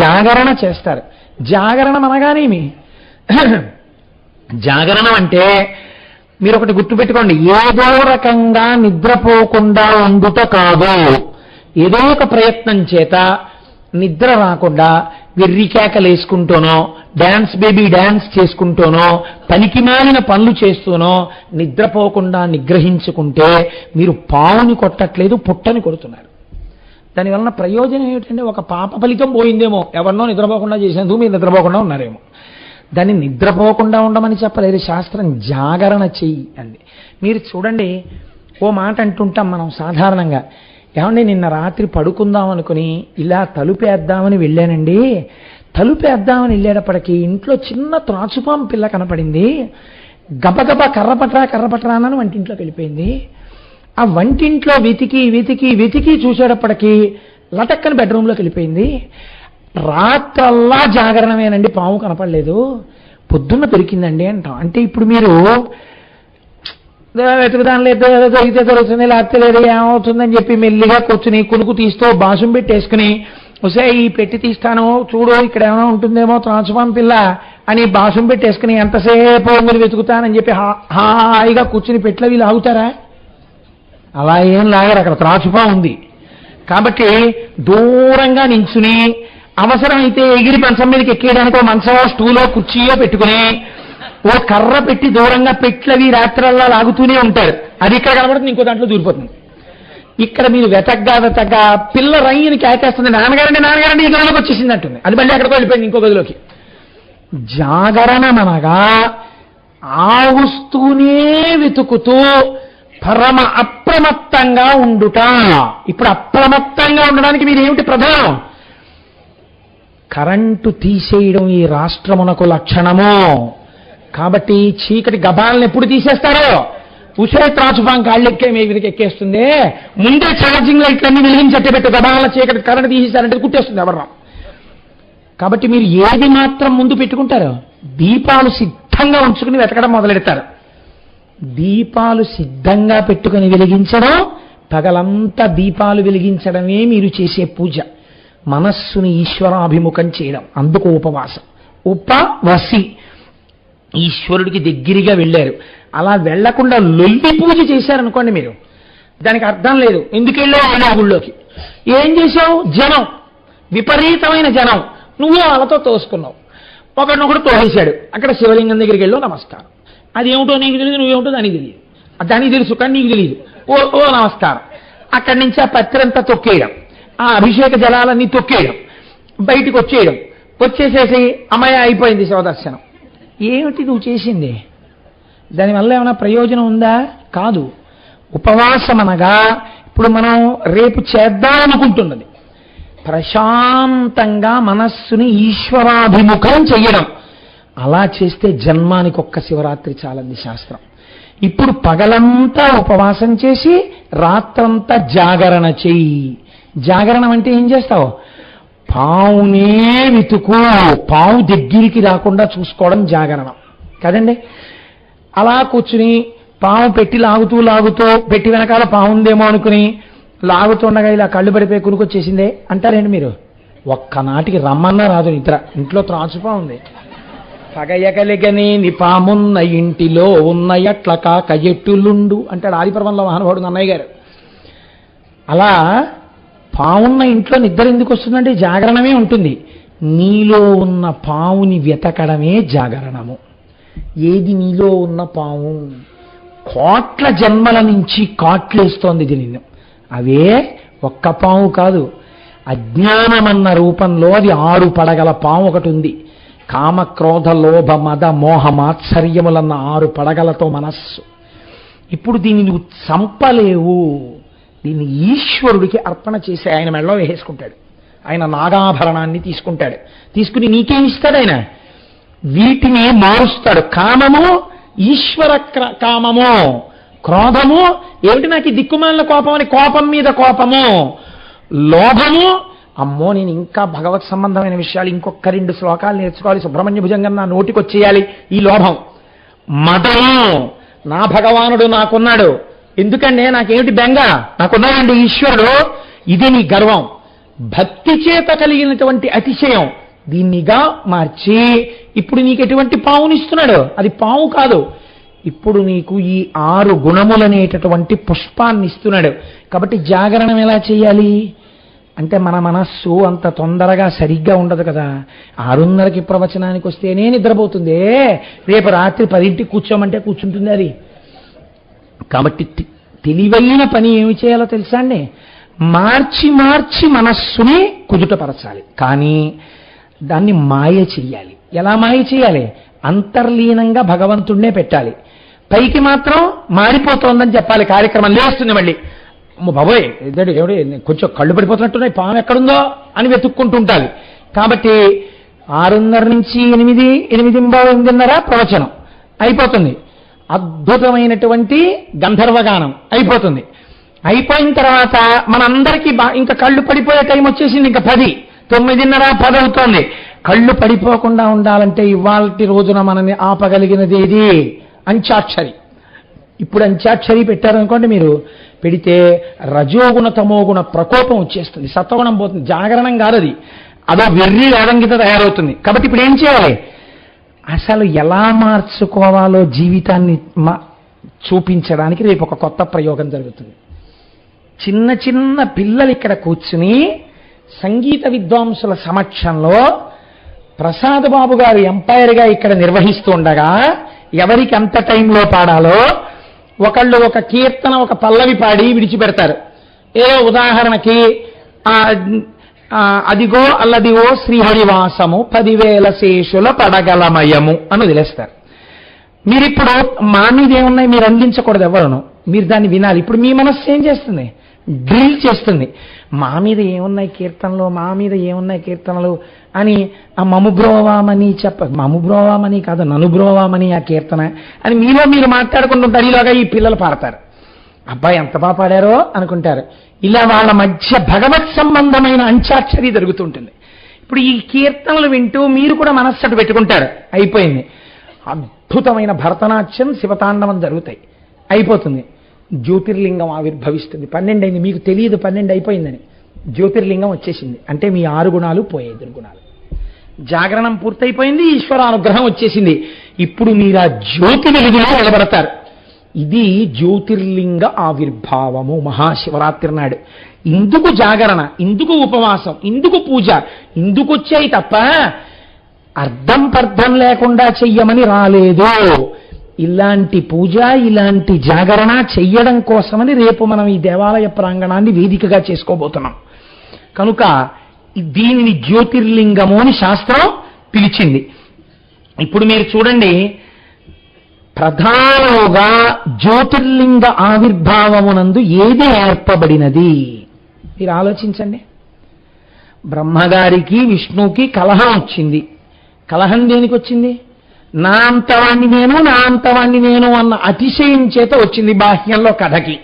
జాగరణ చేస్తారు. జాగరణం అనగానేమి? జాగరణం అంటే మీరు ఒకటి గుర్తుపెట్టుకోండి, ఏదో రకంగా నిద్రపోకుండా ఉండుట కాదు. ఏదో ఒక ప్రయత్నం చేత నిద్ర రాకుండా వెర్రికేకలేసుకుంటూనో, డాన్స్ బేబీ డాన్స్ చేసుకుంటూనో, పనికిమాలిన పనులు చేస్తూనో నిద్రపోకుండా నిగ్రహించుకుంటే మీరు పావుని కొట్టట్లేదు, పుట్టని కొడుతున్నారు. దానివలన ప్రయోజనం ఏమిటంటే, ఒక పాప ఫలితం పోయిందేమో, ఎవరినో నిద్రపోకుండా చేసేందుకు మీరు నిద్రపోకుండా ఉన్నారేమో. దాన్ని నిద్రపోకుండా ఉండమని చెప్పలేదు శాస్త్రం, జాగరణ చెయ్యి అంది. మీరు చూడండి, ఓ మాట అంటుంటాం మనం సాధారణంగా, ఏమండి నిన్న రాత్రి పడుకుందాం అనుకుని ఇలా తలుపేద్దామని వెళ్ళానండి. తలుపేద్దామని వెళ్ళేటప్పటికీ ఇంట్లో చిన్న త్రాచుపాము పిల్ల కనపడింది. గబగబా కర్రపట్రా అని వంటింట్లోకి వెళ్ళిపోయింది. ఆ వంటింట్లో వెతికి వెతికి వెతికి చూసేటప్పటికీ లటక్కని బెడ్రూమ్లోకి వెళ్ళిపోయింది. రాత్రల్లా జాగరణమేనండి, పాము కనపడలేదు, పొద్దున్న పెరిగిందండి అంటాం. అంటే ఇప్పుడు మీరు వెతుకుదాని లేదు, దొరికితే దొరుకుతుంది, లేకపోతే లేదు, ఏమవుతుందని చెప్పి మెల్లిగా కూర్చుని కునుకు తీస్తూ బాసుం పెట్టేసుకుని వస్తే ఈ పెట్టి తీస్తాను చూడు ఇక్కడ ఏమైనా ఉంటుందేమో త్రాచుపాము పిల్ల అని బాసుం పెట్టేసుకుని ఎంతసేపు మీరు వెతుకుతానని చెప్పి హాయిగా కూర్చుని పెట్ల వీళ్ళు ఆగుతారా? అలా ఏం లాగారు, అక్కడ త్రాచుపాము ఉంది కాబట్టి దూరంగా నించుని అవసరమైతే ఎగిరి మంచం మీదకి ఎక్కేయడానికి మంచమో స్టూలో కుర్చీయో పెట్టుకుని ఓ కర్ర పెట్టి దూరంగా పెట్లవి రాత్రల్లా లాగుతూనే ఉంటారు. అది ఇక్కడ కనబడుతుంది, ఇంకో దాంట్లో దూరిపోతుంది. ఇక్కడ మీరు వెతగ్గా పిల్ల రంగిని కేకేస్తుంది, నాన్నగారండి ఈ గదిలోకి వచ్చేసింది అంటుంది. అది మళ్ళీ అక్కడికి వెళ్ళిపోయింది ఇంకో గదిలోకి. జాగరణమనగా ఆవుస్తూనే వెతుకుతూ పరమ అప్రమత్తంగా ఉండుట. ఇప్పుడు అప్రమత్తంగా ఉండడానికి మీరు ఏమిటి ప్రధానం? కరెంటు తీసేయడం ఈ రాష్ట్రమునకు లక్షణము. కాబట్టి చీకటి గబాలను ఎప్పుడు తీసేస్తారో ఉసే త్రాచుపాం కాళ్ళెక్కే మీ మీదకి ఎక్కేస్తుంది. ముందే ఛార్జింగ్ లైట్లన్నీ వెలిగించట్టే పెట్టు, గబాల చీకటి కరెంటు తీసేశారంటే కుట్టేస్తుంది ఎవరు. కాబట్టి మీరు ఏది మాత్రం ముందు పెట్టుకుంటారో దీపాలు సిద్ధంగా ఉంచుకుని వెతకడం మొదలెడతారు. దీపాలు సిద్ధంగా పెట్టుకుని వెలిగించడం, పగలంతా దీపాలు వెలిగించడమే మీరు చేసే పూజ. మనస్సుని ఈశ్వరాభిముఖం చేయడం, అందుకు ఉపవాసం. ఉపవసి ఈశ్వరుడికి దగ్గరగా వెళ్ళారు. అలా వెళ్లకుండా లొల్లి పూజ చేశారనుకోండి మీరు, దానికి అర్థం లేదు. ఎందుకు వెళ్ళావు ఆ గుళ్ళోకి? ఏం చేశావు? జనం, విపరీతమైన జనం, నువ్వు వాళ్ళతో తోసుకున్నావు. ఒకరినొకడు తోసేశాడు. అక్కడ శివలింగం దగ్గరికి వెళ్ళావు, నమస్కారం. అది ఏమిటో నీకు తెలియదు, నువ్వేమిటో దానికి తెలియదు. దానికి తెలుసు కానీ నీకు తెలియదు. ఓ నమస్కారం. అక్కడి నుంచి ఆ పత్రంతా తొక్కేయడం, ఆ అభిషేక జలాలన్నీ తొక్కేయడం, బయటికి వచ్చేయడం, వచ్చేసేసి అమ్మాయి అయిపోయింది శివదర్శనం. ఏమిటి నువ్వు చేసింది? దానివల్ల ఏమైనా ప్రయోజనం ఉందా? కాదు. ఉపవాసం అనగా ఇప్పుడు మనం రేపు చేద్దామనుకుంటున్నది ప్రశాంతంగా మనస్సుని ఈశ్వరాభిముఖం చెయ్యడం. అలా చేస్తే జన్మానికి ఒక్క శివరాత్రి చాలంది శాస్త్రం. ఇప్పుడు పగలంతా ఉపవాసం చేసి రాత్రంతా జాగరణ చెయ్యి. జాగరణం అంటే ఏం చేస్తావు? పావునే వెతుకు, పావు దగ్గరికి రాకుండా చూసుకోవడం జాగరణం కదండి. అలా కూర్చుని పాము పెట్టి లాగుతూ పెట్టి వెనకాల పావుందేమో అనుకుని లాగుతుండగా ఇలా కళ్ళు పడిపోయి కునుకొచ్చేసిందే అంటారేంటి మీరు? ఒక్కనాటికి రమ్మన్నా రాదు నిద్ర. ఇంట్లో త్రాచుపా ఉంది. పగయగలిగనేని పామున్న ఇంటిలో ఉన్న ఎట్ల కాక ఎట్టులుండు అంటాడు ఆదిపర్వంలో మహానుభావుడు అన్నయ్య గారు. అలా పావున్న ఇంట్లో నిద్ర ఎందుకు వస్తుందంటే జాగరణమే ఉంటుంది. నీలో ఉన్న పావుని వెతకడమే జాగరణము. ఏది నీలో ఉన్న పాము? కోట్ల జన్మల నుంచి కాట్లేస్తోంది ఇది నిన్ను. అవే ఒక్క పాము కాదు, అజ్ఞానమన్న రూపంలో అది 6 పడగల పాము ఒకటి ఉంది. కామ క్రోధ లోభ మద మోహ మాత్సర్యములన్న 6 పడగలతో మనస్సు. ఇప్పుడు దీన్ని నువ్వు చంపలేవు. దీన్ని ఈశ్వరుడికి అర్పణ చేసి ఆయన మెడలో వేసుకుంటాడు. ఆయన నాగాభరణాన్ని తీసుకుంటాడు. తీసుకుని నీకేమిస్తాడు? ఆయన వీటిని మారుస్తాడు. కామము ఈశ్వర కామము, క్రోధము ఏమిటి నాకు దిక్కుమాలిన కోపం అని కోపం మీద కోపము, లోభము అమ్మో నేను ఇంకా భగవత్ సంబంధమైన విషయాలు ఇంకొక 2 శ్లోకాలు నేర్చుకోవాలి, సుబ్రహ్మణ్య భుజంగం నా నోటికొచ్చేయాలి, ఈ లోభం. మదము నా భగవానుడు నాకున్నాడు, ఎందుకంటే నాకేమిటి బెంగ, నాకున్నాడండి ఈశ్వరుడు, ఇది నీ గర్వం. భక్తి చేత కలిగినటువంటి అతిశయం దీన్నిగా మార్చి ఇప్పుడు నీకు ఎటువంటి పావునిస్తున్నాడు? అది పావు కాదు, ఇప్పుడు నీకు ఈ 6 గుణములనేటటువంటి పుష్పాన్ని ఇస్తున్నాడు. కాబట్టి జాగరణం ఎలా చేయాలి అంటే మన మనస్సు అంత తొందరగా సరిగ్గా ఉండదు కదా. 6:30కి ప్రవచనానికి వస్తేనే నిద్రపోతుంది. రేపు రాత్రి 10ంటికి కూర్చోమంటే కూర్చుంటుంది అది. కాబట్టి తెలివైన పని ఏమి చేయాలో తెలుసా అండి? మార్చి మార్చి మనస్సుని కుదుటపరచాలి, కానీ దాన్ని మాయ చెయ్యాలి. ఎలా మాయ చేయాలి? అంతర్లీనంగా భగవంతుడినే పెట్టాలి. పైకి మాత్రం మారిపోతోందని చెప్పాలి. కార్యక్రమం లేస్తుంది, మళ్ళీ బాబోయ్ ఇద్దడు ఎవడు కొంచెం కళ్ళు పడిపోతున్నట్టున్నాయి, పాము ఎక్కడుందో అని వెతుక్కుంటూ ఉండాలి. కాబట్టి 6:30 నుంచి 8, 8:30 ప్రవచనం అయిపోతుంది. అద్భుతమైనటువంటి గంధర్వగానం అయిపోతుంది. అయిపోయిన తర్వాత మనందరికీ ఇంకా కళ్ళు పడిపోయే టైం వచ్చేసింది. ఇంకా 10, 9:30, 10 అవుతోంది. కళ్ళు పడిపోకుండా ఉండాలంటే ఇవాల్టి రోజున మనని ఆపగలిగినది ఏది? అంత్యాక్షరి. ఇప్పుడు అంత్యాక్షరి పెట్టారనుకోండి, మీరు పెడితే రజోగుణ తమోగుణ ప్రకోపం వచ్చేస్తుంది, సత్వగుణం పోతుంది, జాగరణం కాదది, అదో వెర్రి వేదంగిత తయారవుతుంది. కాబట్టి ఇప్పుడు ఏం చేయాలి? అసలు ఎలా మార్చుకోవాలో జీవితాన్ని చూపించడానికి రేపు ఒక కొత్త ప్రయోగం జరుగుతుంది. చిన్న చిన్న పిల్లలు ఇక్కడ కూర్చుని సంగీత విద్వాంసుల సమక్షంలో ప్రసాద్ బాబు గారు ఎంపైర్గా ఇక్కడ నిర్వహిస్తూ ఉండగా ఎవరికి ఎంత టైంలో పాడాలో ఒకళ్ళు ఒక కీర్తన, ఒక పల్లవి పాడి విడిచిపెడతారు. ఏదో ఉదాహరణకి అదిగో అల్లదిగో శ్రీహరివాసము 10,000 శేషుల పడగలమయము అని వదిలేస్తారు. మీరిప్పుడు మా మీద ఏమున్నాయి మీరు అందించకూడదు ఎవరును, మీరు దాన్ని వినాలి. ఇప్పుడు మీ మనస్సు ఏం చేస్తుంది? డ్రిల్ చేస్తుంది. మా మీద ఏమున్నాయి కీర్తనలు, మా మీద ఏమున్నాయి కీర్తనలు అని ఆ మముబ్రోవామని మముబ్రోవామని కాదు, ననుబ్రోవామని ఆ కీర్తన అని మీలో మీరు మాట్లాడుకుంటుంటారు. ఈలోగా ఈ పిల్లలు పాడతారు, అబ్బాయి ఎంత బాగా పాడారో అనుకుంటారు. ఇలా వాళ్ళ మధ్య భగవత్ సంబంధమైన అంత్యాక్షరి జరుగుతుంటుంది. ఇప్పుడు ఈ కీర్తనలు వింటూ మీరు కూడా మనస్సటు పెట్టుకుంటారు. అయిపోయింది. అద్భుతమైన భరతనాట్యం, శివతాండవం జరుగుతాయి. అయిపోతుంది. జ్యోతిర్లింగం ఆవిర్భవిస్తుంది. 12 అయింది, మీకు తెలియదు 12 అయిపోయిందని. జ్యోతిర్లింగం వచ్చేసింది. అంటే మీ 6 గుణాలు పోయాయి, దుర్గుణాలు. జాగరణం పూర్తయిపోయింది, ఈశ్వరానుగ్రహం వచ్చేసింది. ఇప్పుడు మీరు ఆ జ్యోతి వెలుగులో నిలబడతారు. ఇది జ్యోతిర్లింగ ఆవిర్భావము మహాశివరాత్రి నాడు. ఇందుకు జాగరణ, ఇందుకు ఉపవాసం, ఇందుకు పూజ, ఇందుకు వచ్చాయి తప్ప అర్థం పర్థం లేకుండా చెయ్యమని రాలేదు. ఇలాంటి పూజ, ఇలాంటి జాగరణ చెయ్యడం కోసమని రేపు మనం ఈ దేవాలయ ప్రాంగణాన్ని వేదికగా చేసుకోబోతున్నాం. కనుక దీనిని జ్యోతిర్లింగము అని శాస్త్రం పిలిచింది. ఇప్పుడు మీరు చూడండి, ప్రధానంగా జ్యోతిర్లింగ ఆవిర్భావమునందు ఏది ఏర్పబడినది మీరు ఆలోచించండి. బ్రహ్మగారికి విష్ణువుకి కలహం వచ్చింది. కలహం దేనికి వచ్చింది? నా అంతవాణ్ణి నేను, నా అంతవాణ్ణి నేను అన్న అతిశయం చేత వచ్చింది బాహ్యంలో కథకి.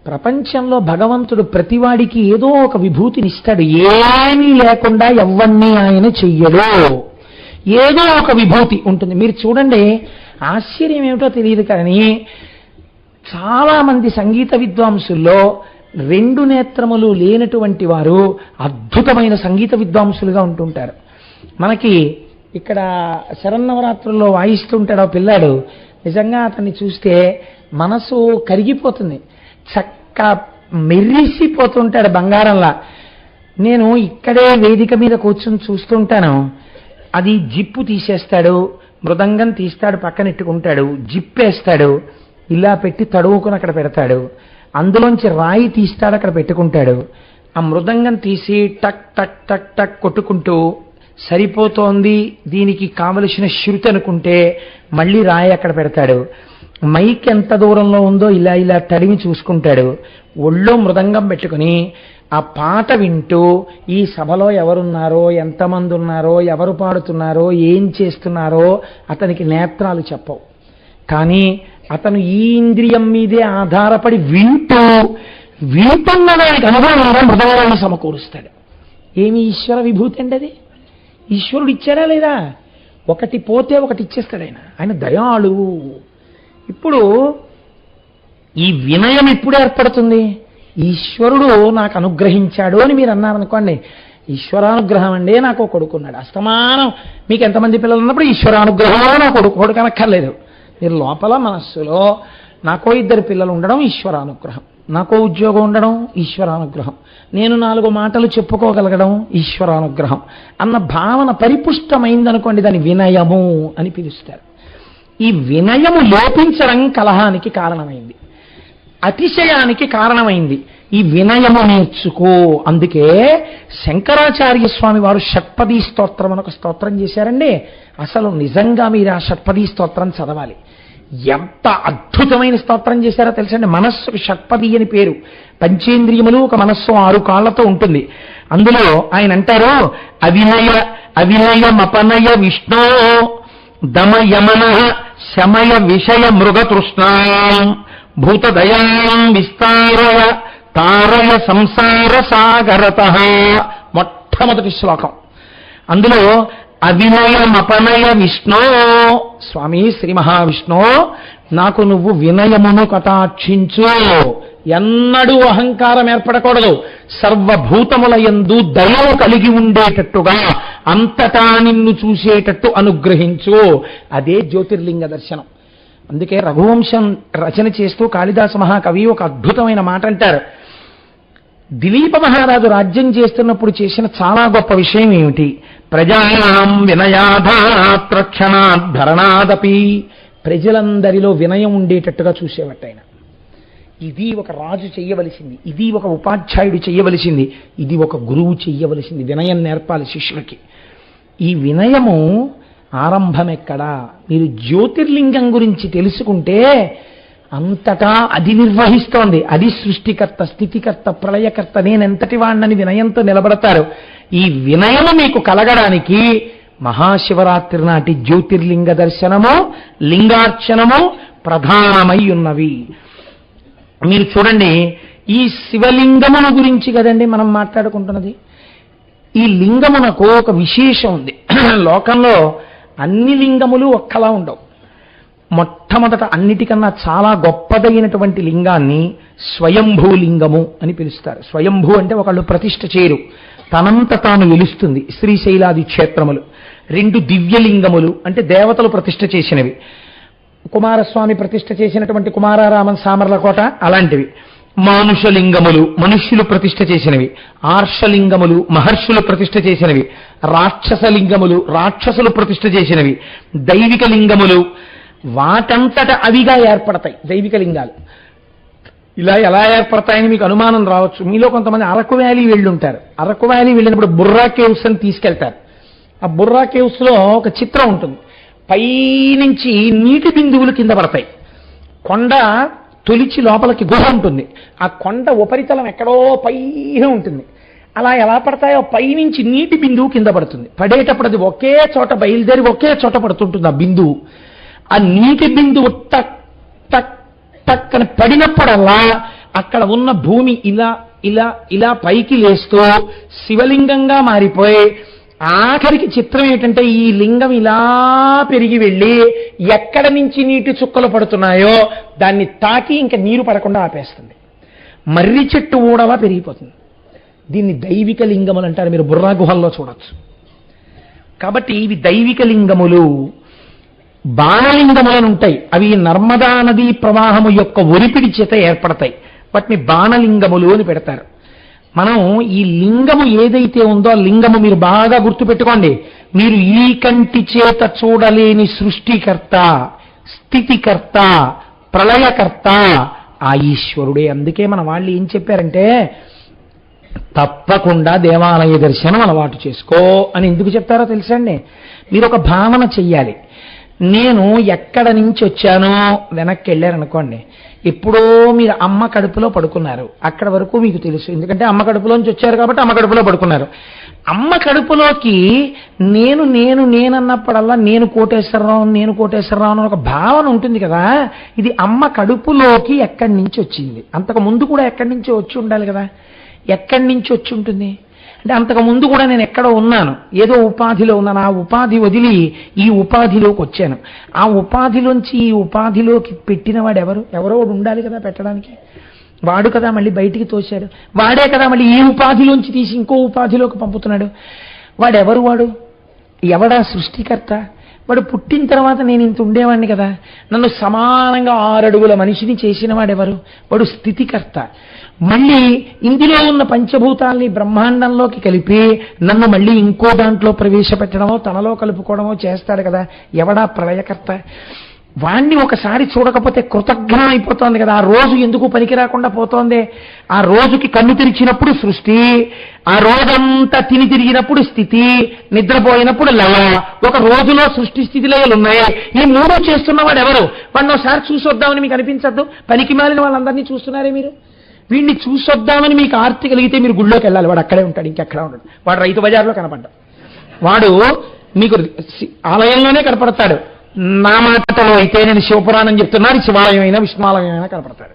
ప్రపంచంలో భగవంతుడు ప్రతివాడికి ఏదో ఒక విభూతినిస్తాడు. ఏమీ లేకుండా ఎవ్వన్నీ ఆయన చెయ్యడు. ఏదో ఒక విభూతి ఉంటుంది. మీరు చూడండి, ఆశ్చర్యం ఏమిటో తెలియదు కానీ చాలా మంది సంగీత విద్వాంసుల్లో 2 నేత్రములు లేనటువంటి వారు అద్భుతమైన సంగీత విద్వాంసులుగా ఉంటుంటారు. మనకి ఇక్కడ శరన్నవరాత్రుల్లో వాయిస్తుంటాడు ఆ పిల్లాడు. నిజంగా అతన్ని చూస్తే మనసు కరిగిపోతుంది. చక్క మెరిసిపోతుంటాడు బంగారంలా. నేను ఇక్కడే వేదిక మీద కూర్చొని చూస్తుంటాను. అది జిప్పు తీసేస్తాడు, మృదంగం తీస్తాడు, పక్కనెట్టుకుంటాడు, జిప్పేస్తాడు, ఇలా పెట్టి తడువుకుని అక్కడ పెడతాడు. అందులోంచి రాయి తీస్తాడు, అక్కడ పెట్టుకుంటాడు. ఆ మృదంగం తీసి టక్ టక్ టక్ టక్ కొట్టుకుంటూ సరిపోతోంది, దీనికి కావలసిన శృతి అనుకుంటే మళ్ళీ రాయి అక్కడ పెడతాడు. మైక్ ఎంత దూరంలో ఉందో ఇలా ఇలా తడిమి చూసుకుంటాడు. ఒళ్ళో మృదంగం పెట్టుకుని ఆ పాట వింటూ ఈ సభలో ఎవరున్నారో, ఎంతమంది ఉన్నారో, ఎవరు పాడుతున్నారో, ఏం చేస్తున్నారో అతనికి నేత్రాలు చెప్పవు. కానీ అతను ఈ ఇంద్రియం మీదే ఆధారపడి వింటున్న దానికి అనుభవంగా మృదంగాన్ని సమకూరుస్తాడు. ఏమి ఈశ్వర విభూతి అండి అది? ఈశ్వరుడు ఇచ్చారా లేదా? ఒకటి పోతే ఒకటి ఇచ్చేస్తాడు ఆయన దయాళువు. ఇప్పుడు ఈ వినయం ఎప్పుడు ఏర్పడుతుంది? ఈశ్వరుడు నాకు అనుగ్రహించాడు అని మీరు అన్నారనుకోండి, ఈశ్వరానుగ్రహం అండి నాకు కొడుకున్నాడు. అస్తమానం మీకు ఎంతమంది పిల్లలు ఉన్నప్పుడు ఈశ్వరానుగ్రహం నా కొడుకు కనక్కర్లేదు. మీరు లోపల మనస్సులో నాకో 2 పిల్లలు ఉండడం ఈశ్వరానుగ్రహం, నాకో ఉద్యోగం ఉండడం ఈశ్వరానుగ్రహం, నేను 4 మాటలు చెప్పుకోగలగడం ఈశ్వరానుగ్రహం అన్న భావన పరిపుష్టమైందనుకోండి, దాని వినయము అని పిలుస్తారు. ఈ వినయము లోపించడం కలహానికి కారణమైంది, అతిశయానికి కారణమైంది. ఈ వినయము నేర్చుకో. అందుకే శంకరాచార్య స్వామి వారు షట్పదీ స్తోత్రం అని ఒక స్తోత్రం చేశారండి. అసలు నిజంగా మీరు ఆ షట్పదీ స్తోత్రం చదవాలి. ఎంత అద్భుతమైన స్తోత్రం చేశారో తెలుసండి. మనస్సుకు షట్పది అని పేరు. పంచేంద్రియములు ఒక మనస్సు 6 కాళ్లతో ఉంటుంది. అందులో ఆయన అంటారు, అవినయమపనయ విష్ణో దమయమన శమయ విషయ మృగతృష్ణాం భూతదయాం విస్తారయ తారయ సంసార సాగరతః. మొట్టమొదటి శ్లోకం. అందులో అవినయమపనయ విష్ణో, స్వామి శ్రీ మహావిష్ణు, నాకు నువ్వు వినయమును కటాక్షించు. ఎన్నడూ అహంకారం ఏర్పడకూడదు. సర్వభూతముల యందు దయను కలిగి ఉండేటట్టుగా అంతటా నిన్ను చూసేటట్టు అనుగ్రహించు. అదే జ్యోతిర్లింగ దర్శనం. అందుకే రఘువంశం రచన చేస్తూ కాళిదాస మహాకవి ఒక అద్భుతమైన మాట అంటారు. దిలీప మహారాజు రాజ్యం చేస్తున్నప్పుడు చేసిన చాలా గొప్ప విషయం ఏమిటి? ప్రజానాం వినయాధాత్ రక్షణాద్ ధరణాదపి. ప్రజలందరిలో వినయం ఉండేటట్టుగా చూసేవట్టు ఆయన. ఇది ఒక రాజు చెయ్యవలసింది, ఇది ఒక ఉపాధ్యాయుడు చెయ్యవలసింది, ఇది ఒక గురువు చెయ్యవలసింది. వినయం నేర్పాలి శిష్యులకి. ఈ వినయము ఆరంభం ఎక్కడా? మీరు జ్యోతిర్లింగం గురించి తెలుసుకుంటే అంతటా అది నిర్వహిస్తోంది. అది సృష్టికర్త, స్థితికర్త, ప్రళయకర్త, నేనెంతటి వాణ్ణని వినయంతో నిలబడతారు. ఈ వినయము మీకు కలగడానికి మహాశివరాత్రి నాటి జ్యోతిర్లింగ దర్శనము, లింగార్చనము ప్రధానమై ఉన్నవి. మీరు చూడండి, ఈ శివలింగముల గురించి కదండి మనం మాట్లాడుకుంటున్నది. ఈ లింగమునకు ఒక విశేషం ఉంది. లోకంలో అన్ని లింగములు ఒక్కలా ఉండవు. మొట్టమొదట అన్నిటికన్నా చాలా గొప్పదైనటువంటి లింగాన్ని స్వయంభూ లింగము అని పిలుస్తారు. స్వయంభూ అంటే ఒకళ్ళు ప్రతిష్ఠ చేయరు, తనంత తాను వెలుస్తుంది. శ్రీశైలాది క్షేత్రములు. 2 దివ్యలింగములు అంటే దేవతలు ప్రతిష్ఠ చేసినవి. కుమారస్వామి ప్రతిష్ఠ చేసినటువంటి కుమారారామన్ సామర్లకోట అలాంటివి. మానుషలింగములు మనుష్యులు ప్రతిష్ఠ చేసినవి. ఆర్షలింగములు మహర్షులు ప్రతిష్ఠ చేసినవి. రాక్షసలింగములు రాక్షసులు ప్రతిష్ఠ చేసినవి. దైవిక లింగములు వాటంతట అవిగా ఏర్పడతాయి. దైవిక లింగాలు ఇలా ఎలా ఏర్పడతాయని మీకు అనుమానం రావచ్చు. మీలో కొంతమంది అరకు వ్యాలీ వెళ్ళుంటారు. అరకు వ్యాలీ వెళ్ళినప్పుడు బుర్రా కేవ్స్ అని తీసుకెళ్తారు. ఆ బుర్రా కేవ్స్ లో ఒక చిత్రం ఉంటుంది. పైనుంచి నీటి బిందువులు కింద పడతాయి. కొండ తొలిచి లోపలికి గుహ ఉంటుంది. ఆ కొండ ఉపరితలం ఎక్కడో పైన ఉంటుంది. అలా ఎలా పడతాయో పైనుంచి నీటి బిందువు కింద పడుతుంది. పడేటప్పుడు అది ఒకే చోట బయలుదేరి ఒకే చోట పడుతుంటుంది. ఆ బిందువు, ఆ నీటి బిందువు టక్ టక్ టక్ అని పడినప్పుడల్లా అక్కడ ఉన్న భూమి ఇలా ఇలా ఇలా పైకి లేస్తూ శివలింగంగా మారిపోయి ఆఖరికి చిత్రం ఏంటంటే ఈ లింగం ఇలా పెరిగి వెళ్ళి ఎక్కడ నుంచి నీటి చుక్కలు పడుతున్నాయో దాన్ని తాకి ఇంకా నీరు పడకుండా ఆపేస్తుంది. మర్రి చెట్టు ఊడలా పెరిగిపోతుంది. దీన్ని దైవిక లింగములు అంటారు. మీరు బుర్రా గుహల్లో చూడొచ్చు. కాబట్టి ఇవి దైవిక లింగములు. బాణలింగములను ఉంటాయి. అవి నర్మదా నదీ ప్రవాహము యొక్క ఒరిపిడి చేత ఏర్పడతాయి. వాటిని బాణలింగములు అని పెడతారు. మనం ఈ లింగము ఏదైతే ఉందో ఆ లింగము మీరు బాగా గుర్తుపెట్టుకోండి. మీరు ఈ కంటి చేత చూడలేని సృష్టికర్త, స్థితికర్త, ప్రళయకర్త ఆ ఈశ్వరుడే. అందుకే మన వాళ్ళు ఏం చెప్పారంటే తప్పకుండా దేవాలయ దర్శనం అలవాటు చేసుకో అని ఎందుకు చెప్తారో తెలుసండి. మీరు ఒక భావన చెయ్యాలి. నేను ఎక్కడ నుంచి వచ్చానో వెనక్కి వెళ్ళారనుకోండి, ఎప్పుడో మీరు అమ్మ కడుపులో పడుకున్నారు. అక్కడ వరకు మీకు తెలుసు, ఎందుకంటే అమ్మ కడుపులోంచి వచ్చారు కాబట్టి అమ్మ కడుపులో పడుకున్నారు. అమ్మ కడుపులోకి నేను నేను నేనన్నప్పుడల్లా నేను కోటేశ్వరరావు అని ఒక భావన ఉంటుంది కదా. ఇది అమ్మ కడుపులోకి ఎక్కడి నుంచి వచ్చింది. అంతకు ముందు కూడా ఎక్కడి నుంచి వచ్చి ఉండాలి కదా. ఎక్కడి నుంచి వచ్చి ఉంటుంది అంటే అంతకు ముందు కూడా నేను ఎక్కడో ఉన్నాను, ఏదో ఉపాధిలో ఉన్నాను. ఆ ఉపాధి వదిలి ఈ ఉపాధిలోకి వచ్చాను. ఆ ఉపాధిలోంచి ఈ ఉపాధిలోకి పెట్టినవాడు ఎవరో ఉండాలి కదా పెట్టడానికి. వాడు కదా మళ్ళీ బయటికి తోశాడు. వాడే కదా మళ్ళీ ఈ ఉపాధిలోంచి తీసి ఇంకో ఉపాధిలోకి పంపుతున్నాడు. వాడు ఎవడా సృష్టికర్త? వాడు పుట్టిన తర్వాత నేను ఇంత ఉండేవాడిని కదా. నన్ను సమానంగా 6 అడుగుల మనిషిని చేసిన వాడెవరు? వాడు స్థితికర్త. మళ్ళీ ఇందులో ఉన్న పంచభూతాల్ని బ్రహ్మాండంలోకి కలిపి నన్ను మళ్ళీ ఇంకో దాంట్లో ప్రవేశపెట్టడమో తనలో కలుపుకోవడమో చేస్తాడు కదా. ఎవడా ప్రళయకర్త? వాణ్ణి ఒకసారి చూడకపోతే కృతజ్ఞం అయిపోతోంది కదా, ఆ రోజు ఎందుకు పనికి రాకుండా పోతోంది. ఆ రోజుకి కన్ను తెరిచినప్పుడు సృష్టి, ఆ రోజంతా తిని తిరిగినప్పుడు స్థితి, నిద్రపోయినప్పుడు లయ. ఒక రోజులో సృష్టి స్థితి లయలు ఉన్నాయి. ఈ మూడు చేస్తున్నవాడు ఎవరు? వాడిని ఒకసారి చూసొద్దామని మీకు అనిపించద్దు? పనికి మాలిన వాళ్ళందరినీ చూస్తున్నారే మీరు. వీడిని చూసొద్దామని మీకు ఆర్తి కలిగితే మీరు గుళ్ళోకి వెళ్ళాలి. వాడు అక్కడే ఉంటాడు, ఇంకెక్కడా ఉంటాడు. వాడు రైతు బజార్లో కనపడ్డాడు, వాడు మీకు ఆలయంలోనే కనపడతాడు. నా మాటలో అయితే నేను శివపురాణం చెప్తున్నాను, శివాలయం అయినా విష్ణువాలయం అయినా కనపడతాడు.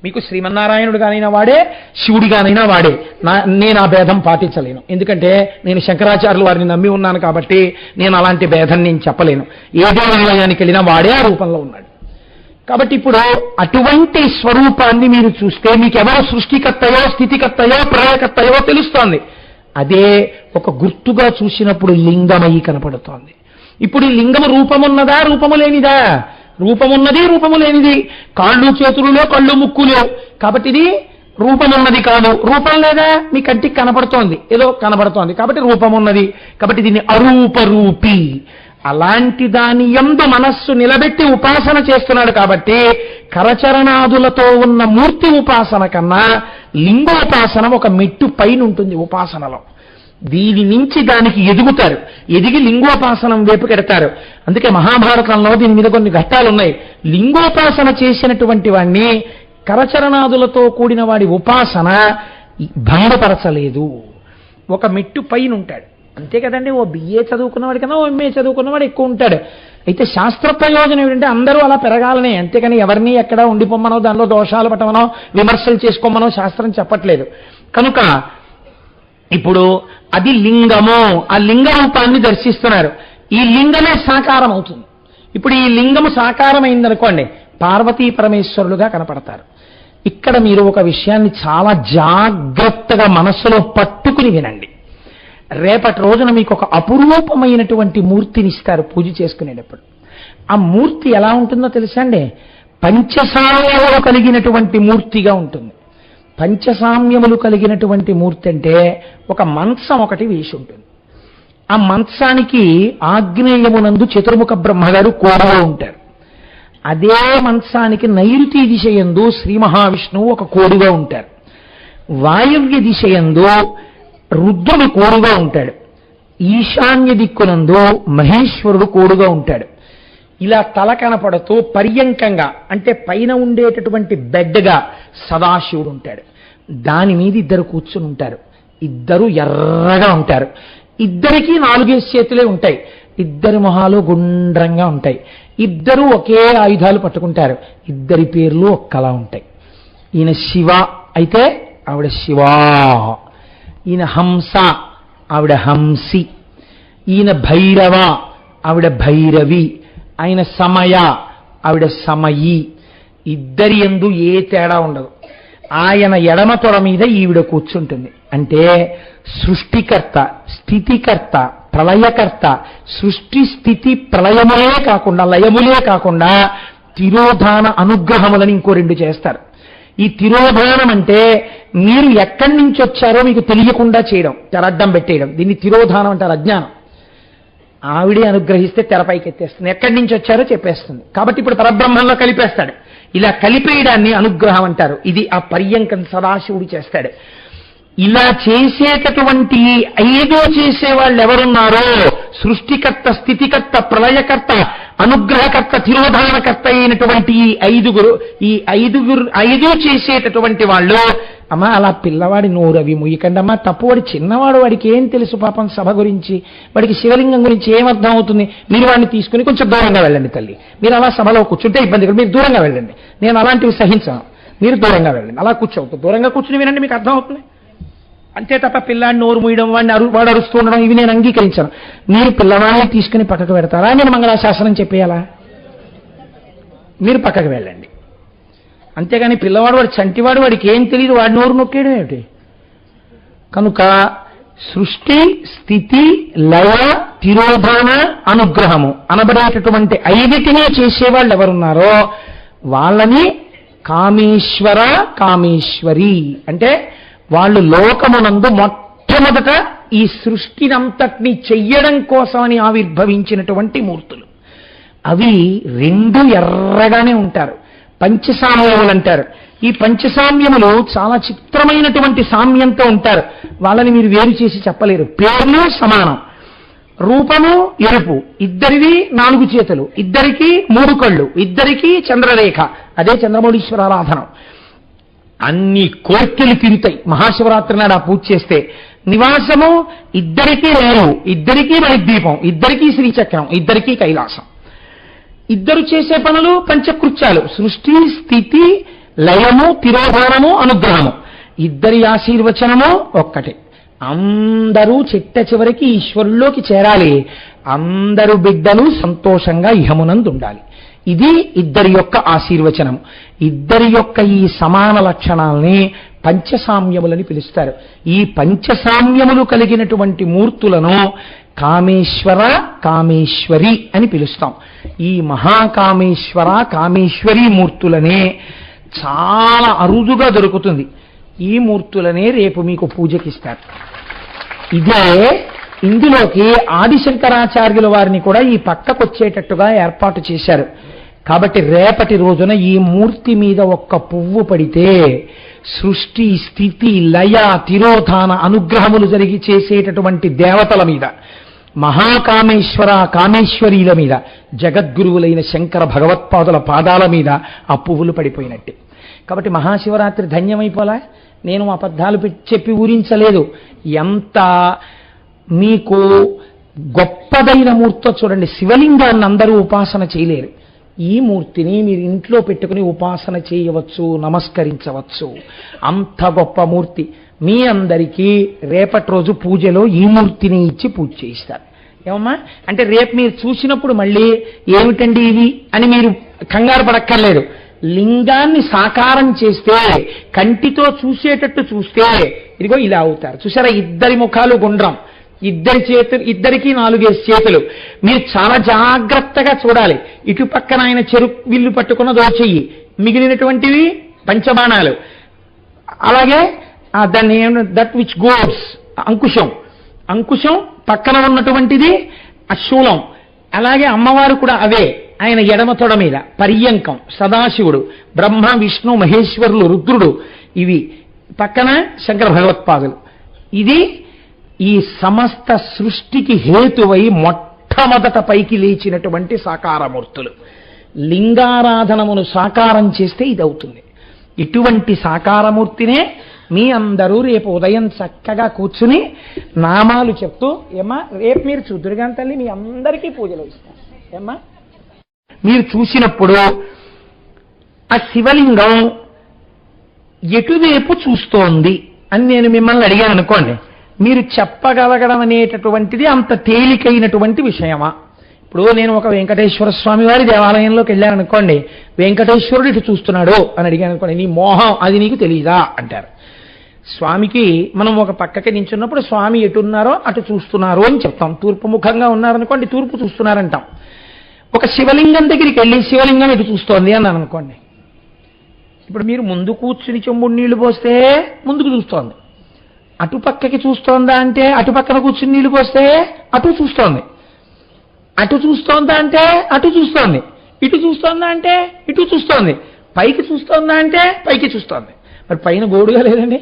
మీకు శ్రీమన్నారాయణుడుగానైనా వాడే, శివుడిగానైనా వాడే. నేను ఆ భేదం పాటించలేను, ఎందుకంటే నేను శంకరాచార్యులు వారిని నమ్మి ఉన్నాను కాబట్టి నేను అలాంటి భేదం నేను చెప్పలేను. ఏ దేవాలయానికి వెళ్ళినా వాడే ఆ రూపంలో ఉన్నాడు. కాబట్టి ఇప్పుడు అటువంటి స్వరూపాన్ని మీరు చూస్తే మీకు ఎవరు సృష్టికర్తయో, స్థితికర్తయో, ప్రళయకర్తయో తెలుస్తోంది. అదే ఒక గుర్తుగా చూసినప్పుడు లింగమై కనపడుతోంది. ఇప్పుడు ఈ లింగము రూపమున్నదా, రూపము లేనిదా? రూపమున్నది, రూపము లేనిది. కాళ్ళు చేతులలో కళ్ళు ముక్కులు, కాబట్టి ఇది రూపమున్నది కాదు. రూపం లేదా, మీ కంటికి కనపడుతోంది, ఏదో కనపడుతోంది కాబట్టి రూపమున్నది. కాబట్టి దీన్ని అరూపరూపి, అలాంటి దాని యందు మనస్సు నిలబెట్టి ఉపాసన చేస్తున్నాడు. కాబట్టి కరచరణాదులతో ఉన్న మూర్తి ఉపాసన కన్నా లింగోపాసన ఒక మెట్టు పైన ఉంటుంది ఉపాసనలో. దీని నుంచి దానికి ఎదుగుతారు, ఎదిగి లింగోపాసనం వైపు కెడతారు. అందుకే మహాభారతంలో దీని మీద కొన్ని ఘట్టాలు ఉన్నాయి. లింగోపాసన చేసినటువంటి వాడిని కరచరణాదులతో కూడిన వాడి ఉపాసన భంగపరచలేదు, ఒక మెట్టు పైన ఉంటాడు. అంతే కదండి, ఓ బిఏ చదువుకున్నవాడి కన్నా ఓ ఎంఏ చదువుకున్నవాడు ఎక్కువ ఉంటాడు. అయితే శాస్త్ర ప్రయోజనం ఏమిటంటే అందరూ అలా పెరగాలనే, అంతేకాని ఎవరిని ఎక్కడ ఉండిపోమ్మనో, దానిలో దోషాలు పట్టమనో, విమర్శలు చేసుకోమనో శాస్త్రం చెప్పట్లేదు. కనుక ఇప్పుడు అది లింగము, ఆ లింగ రూపాన్ని దర్శిస్తున్నారు. ఈ లింగమే సాకారం అవుతుంది. ఇప్పుడు ఈ లింగము సాకారమైందనుకోండి, పార్వతీ పరమేశ్వరులుగా కనపడతారు. ఇక్కడ మీరు ఒక విషయాన్ని చాలా జాగ్రత్తగా మనస్సులో పట్టుకుని వినండి. రేపటి రోజున మీకు ఒక అపురూపమైనటువంటి మూర్తిని ఇస్తారు పూజ చేసుకునేటప్పుడు. ఆ మూర్తి ఎలా ఉంటుందో తెలుసా అండి? పంచసామ్యములు కలిగినటువంటి మూర్తిగా ఉంటుంది. పంచసామ్యములు కలిగినటువంటి మూర్తి అంటే ఒక మంచం ఒకటి వేసి ఉంటుంది. ఆ మంచానికి ఆగ్నేయమునందు చతుర్ముఖ బ్రహ్మగారు కోడలో ఉంటారు. అదే మంచానికి నైరుతి దిశయందు శ్రీ మహావిష్ణువు ఒక కోడుగా ఉంటారు. వాయవ్య దిశయందు రుద్రుడు కోడుగా ఉంటాడు. ఈశాన్య దిక్కునందు మహేశ్వరుడు కోడుగా ఉంటాడు. ఇలా తల కనపడుతూ పర్యంకంగా, అంటే పైన ఉండేటటువంటి బెడ్గా సదాశివుడు ఉంటాడు. దాని మీద ఇద్దరు కూర్చుని ఉంటారు. ఇద్దరు ఎర్రగా ఉంటారు. ఇద్దరికీ 4 చేతులే ఉంటాయి. ఇద్దరి మొహాలు గుండ్రంగా ఉంటాయి. ఇద్దరు ఒకే ఆయుధాలు పట్టుకుంటారు. ఇద్దరి పేర్లు ఒక్కలా ఉంటాయి. ఈయన శివ అయితే ఆవిడ శివా, ఈయన హంస ఆవిడ హంసి, ఈయన భైరవ ఆవిడ భైరవి, ఆయన సమయ ఆవిడ సమయి. ఇద్దరి యందు ఏ తేడా ఉండదు. ఆయన ఎడమ తొడ మీద ఈవిడ కూర్చుంటుంది. అంటే సృష్టికర్త, స్థితికర్త, ప్రళయకర్త, సృష్టి స్థితి ప్రళయములే కాకుండా, లయములే కాకుండా తిరోధాన అనుగ్రహములను ఇంకో 2 చేస్తారు. ఈ తిరోధానం అంటే మీరు ఎక్కడి నుంచి వచ్చారో మీకు తెలియకుండా చేయడం, తెరడ్డం పెట్టేయడం. దీన్ని తిరోధానం అంటారు. అజ్ఞానం. ఆవిడే అనుగ్రహిస్తే తెరపైకి ఎత్తేస్తుంది, ఎక్కడి నుంచి వచ్చారో చెప్పేస్తుంది. కాబట్టి ఇప్పుడు పరబ్రహ్మంలో కలిపేస్తాడు. ఇలా కలిపేయడాన్ని అనుగ్రహం అంటారు. ఇది ఆ పర్యంకం సదాశివుడు చేస్తాడు. ఇలా చేసేటటువంటి 5 చేసేవాళ్ళు ఎవరున్నారో, సృష్టికర్త, స్థితికర్త, ప్రళయకర్త, అనుగ్రహకర్త, తిరోధానకర్త అయినటువంటి ఈ ఐదుగురు చేసేటటువంటి వాళ్ళు, అమ్మా అలా పిల్లవాడి నోరవి ముయ్యకండమ్మా, తప్పు, వాడి చిన్నవాడు, వాడికి ఏం తెలుసు పాపం సభ గురించి, వాడికి శివలింగం గురించి ఏమర్థం అవుతుంది? మీరు వాడిని తీసుకుని కొంచెం దూరంగా వెళ్ళండి తల్లి. మీరు అలా సభలో కూర్చుంటే ఇబ్బంది, మీరు దూరంగా వెళ్ళండి. నేను అలాంటివి సహించాను, మీరు దూరంగా వెళ్ళండి. అలా కూర్చోవద్దు, దూరంగా కూర్చుని వినండి, మీకు అర్థం అవుతుంది. అంతే తప్ప పిల్లాడిని నోరు మూయడం, వాడు అరుస్తూ ఉండడం, ఇవి నేను అంగీకరించాను. మీరు పిల్లవాడిని తీసుకుని పక్కకు పెడతారా? నేను మంగళాశాసనం చెప్పేయాలా? మీరు పక్కకు వెళ్ళండి. అంతేగాని పిల్లవాడు, వాడు చంటివాడు, వాడికి ఏం తెలియదు, వాడి నోరు నొక్కేయడం ఏమిటి? కనుక సృష్టి, స్థితి, లయ, తిరోధాన, అనుగ్రహము అనబడేటటువంటి 5 చేసేవాళ్ళు ఎవరున్నారో వాళ్ళని కామేశ్వర, కామేశ్వరి అంటే వాళ్ళు లోకమునందు మొట్టమొదట ఈ సృష్టినంతటినీ చెయ్యడం కోసమని ఆవిర్భవించినటువంటి మూర్తులు. అవి రెండు ఎర్రగానే ఉంటారు, పంచసామ్యములు అంటారు. ఈ పంచసామ్యములు చాలా చిత్రమైనటువంటి సామ్యంతో ఉంటారు. వాళ్ళని మీరు వేరు చేసి చెప్పలేరు. పేర్లు సమానం, రూపము ఎరుపు, ఇద్దరివి 4 చేతులు, ఇద్దరికి 3 కళ్ళు, ఇద్దరికి చంద్రరేఖ. అదే చంద్రమౌళీశ్వరారాధనం. అన్ని కోర్కెలు తిరుగుతాయి మహాశివరాత్రి నాడు ఆ పూజ చేస్తే. నివాసము ఇద్దరికీ రేవు, ఇద్దరికీ మణిద్వీపం, ఇద్దరికీ శ్రీచక్రం, ఇద్దరికీ కైలాసం. ఇద్దరు చేసే పనులు పంచకృత్యాలు: సృష్టి, స్థితి, లయము, తిరోధానము, అనుగ్రహము. ఇద్దరి ఆశీర్వచనము ఒక్కటే. అందరూ చిట్ట చివరికి ఈశ్వరుల్లోకి చేరాలి. అందరు బిడ్డలు సంతోషంగా ఇహమునందు ఉండాలి. ఇది ఇద్దరి యొక్క ఆశీర్వచనం. ఇద్దరి యొక్క ఈ సమాన లక్షణాలని పంచసామ్యములని పిలుస్తారు. ఈ పంచసామ్యములు కలిగినటువంటి మూర్తులను కామేశ్వర, కామేశ్వరి అని పిలుస్తాం. ఈ మహాకామేశ్వర, కామేశ్వరి మూర్తులనే చాలా అరుదుగా దొరుకుతుంది. ఈ మూర్తులనే రేపు మీకు పూజకిస్తారు. ఇదే ఇందులోకి ఆదిశంకరాచార్యుల వారిని కూడా ఈ పక్కకొచ్చేటట్టుగా ఏర్పాటు చేశారు. కాబట్టి రేపటి రోజున ఈ మూర్తి మీద ఒక్క పువ్వు పడితే సృష్టి, స్థితి, లయ, తిరోధాన అనుగ్రహములు జరిగి చేసేటటువంటి దేవతల మీద, మహాకామేశ్వర, కామేశ్వరీల మీద, జగద్గురువులైన శంకర భగవత్పాదుల పాదాల మీద ఆ పువ్వులు పడిపోయినట్టే. కాబట్టి మహాశివరాత్రి ధన్యమైపోలా. నేను అబద్ధాలు చెప్పి ఊరించలేదు. ఎంత మీకు గొప్పదైన మూర్తో చూడండి. శివలింగాన్ని అందరూ ఉపాసన చేయలేరు. ఈ మూర్తిని మీరు ఇంట్లో పెట్టుకుని ఉపాసన చేయవచ్చు, నమస్కరించవచ్చు. అంత గొప్ప మూర్తి. మీ అందరికీ రేపటి రోజు పూజలో ఈ మూర్తిని ఇచ్చి పూజ చేయిస్తారు. ఏమమ్మా అంటే రేపు మీరు చూసినప్పుడు మళ్ళీ ఏమిటండి ఇవి అని మీరు కంగారు పడక్కర్లేదు. లింగాన్ని సాకారం చేస్తే, కంటితో చూసేటట్టు చూస్తే ఇదిగో ఇలా అవుతారు. చూసారా, ఇద్దరి ముఖాలు గుండ్రం, ఇద్దరి చేతులు, ఇద్దరికి 4 చేతులు. మీరు చాలా జాగ్రత్తగా చూడాలి. ఇటు పక్కన ఆయన విల్లు పట్టుకున్న దోచెయ్యి, మిగిలినటువంటివి పంచబాణాలు. అలాగే దాన్ని దట్ విచ్ గోడ్స్ అంకుశం, అంకుశం పక్కన ఉన్నటువంటిది శూలం. అలాగే అమ్మవారు కూడా అవే. ఆయన ఎడమ తొడ మీద పర్యంకం, సదాశివుడు, బ్రహ్మ, విష్ణు, మహేశ్వరులు, రుద్రుడు, ఇవి పక్కన శంకర భగవత్పాదులు. ఇది ఈ సమస్త సృష్టికి హేతువై మొట్టమొదట పైకి లేచినటువంటి సాకారమూర్తులు. లింగారాధనమును సాకారం చేస్తే ఇది అవుతుంది. ఇటువంటి సాకారమూర్తినే మీ అందరూ రేపు ఉదయం చక్కగా కూర్చుని నామాలు చెప్తూ, ఏమ్మా రేపు మీరు చూద్దురుగాని తల్లి మీ అందరికీ పూజలు ఇస్తాను. ఏమ్మా మీరు చూసినప్పుడు ఆ శివలింగం ఎటువైపు చూస్తోంది అని నేను మిమ్మల్ని అడిగాను అనుకోండి, మీరు చెప్పగలగడం అనేటటువంటిది అంత తేలికైనటువంటి విషయమా? ఇప్పుడు నేను ఒక వెంకటేశ్వర స్వామి వారి దేవాలయంలోకి వెళ్ళాను అనుకోండి, వెంకటేశ్వరుడు ఇటు చూస్తున్నాడు అని అడిగాను అనుకోండి, నీ మోహం అది నీకు తెలీదా అంటారు. స్వామికి మనం ఒక పక్కకి నించున్నప్పుడు స్వామి ఎటున్నారో అటు చూస్తున్నారు అని చెప్తాం. తూర్పు ముఖంగా ఉన్నారనుకోండి, తూర్పు చూస్తున్నారంటాం. ఒక శివలింగం దగ్గరికి వెళ్ళి శివలింగం ఇటు చూస్తోంది అన్నాను అనుకోండి, ఇప్పుడు మీరు ముందు కూర్చుని చెంబుడు నీళ్లు పోస్తే ముందుకు చూస్తోంది. అటు పక్కకి చూస్తోందా అంటే అటు పక్కన కూర్చుని నీళ్లు పోస్తే అటు చూస్తోంది. అటు చూస్తోందా అంటే అటు చూస్తోంది. ఇటు చూస్తోందా అంటే ఇటు చూస్తోంది. పైకి చూస్తోందా అంటే పైకి చూస్తోంది. మరి పైన గోడుగా లేదండి.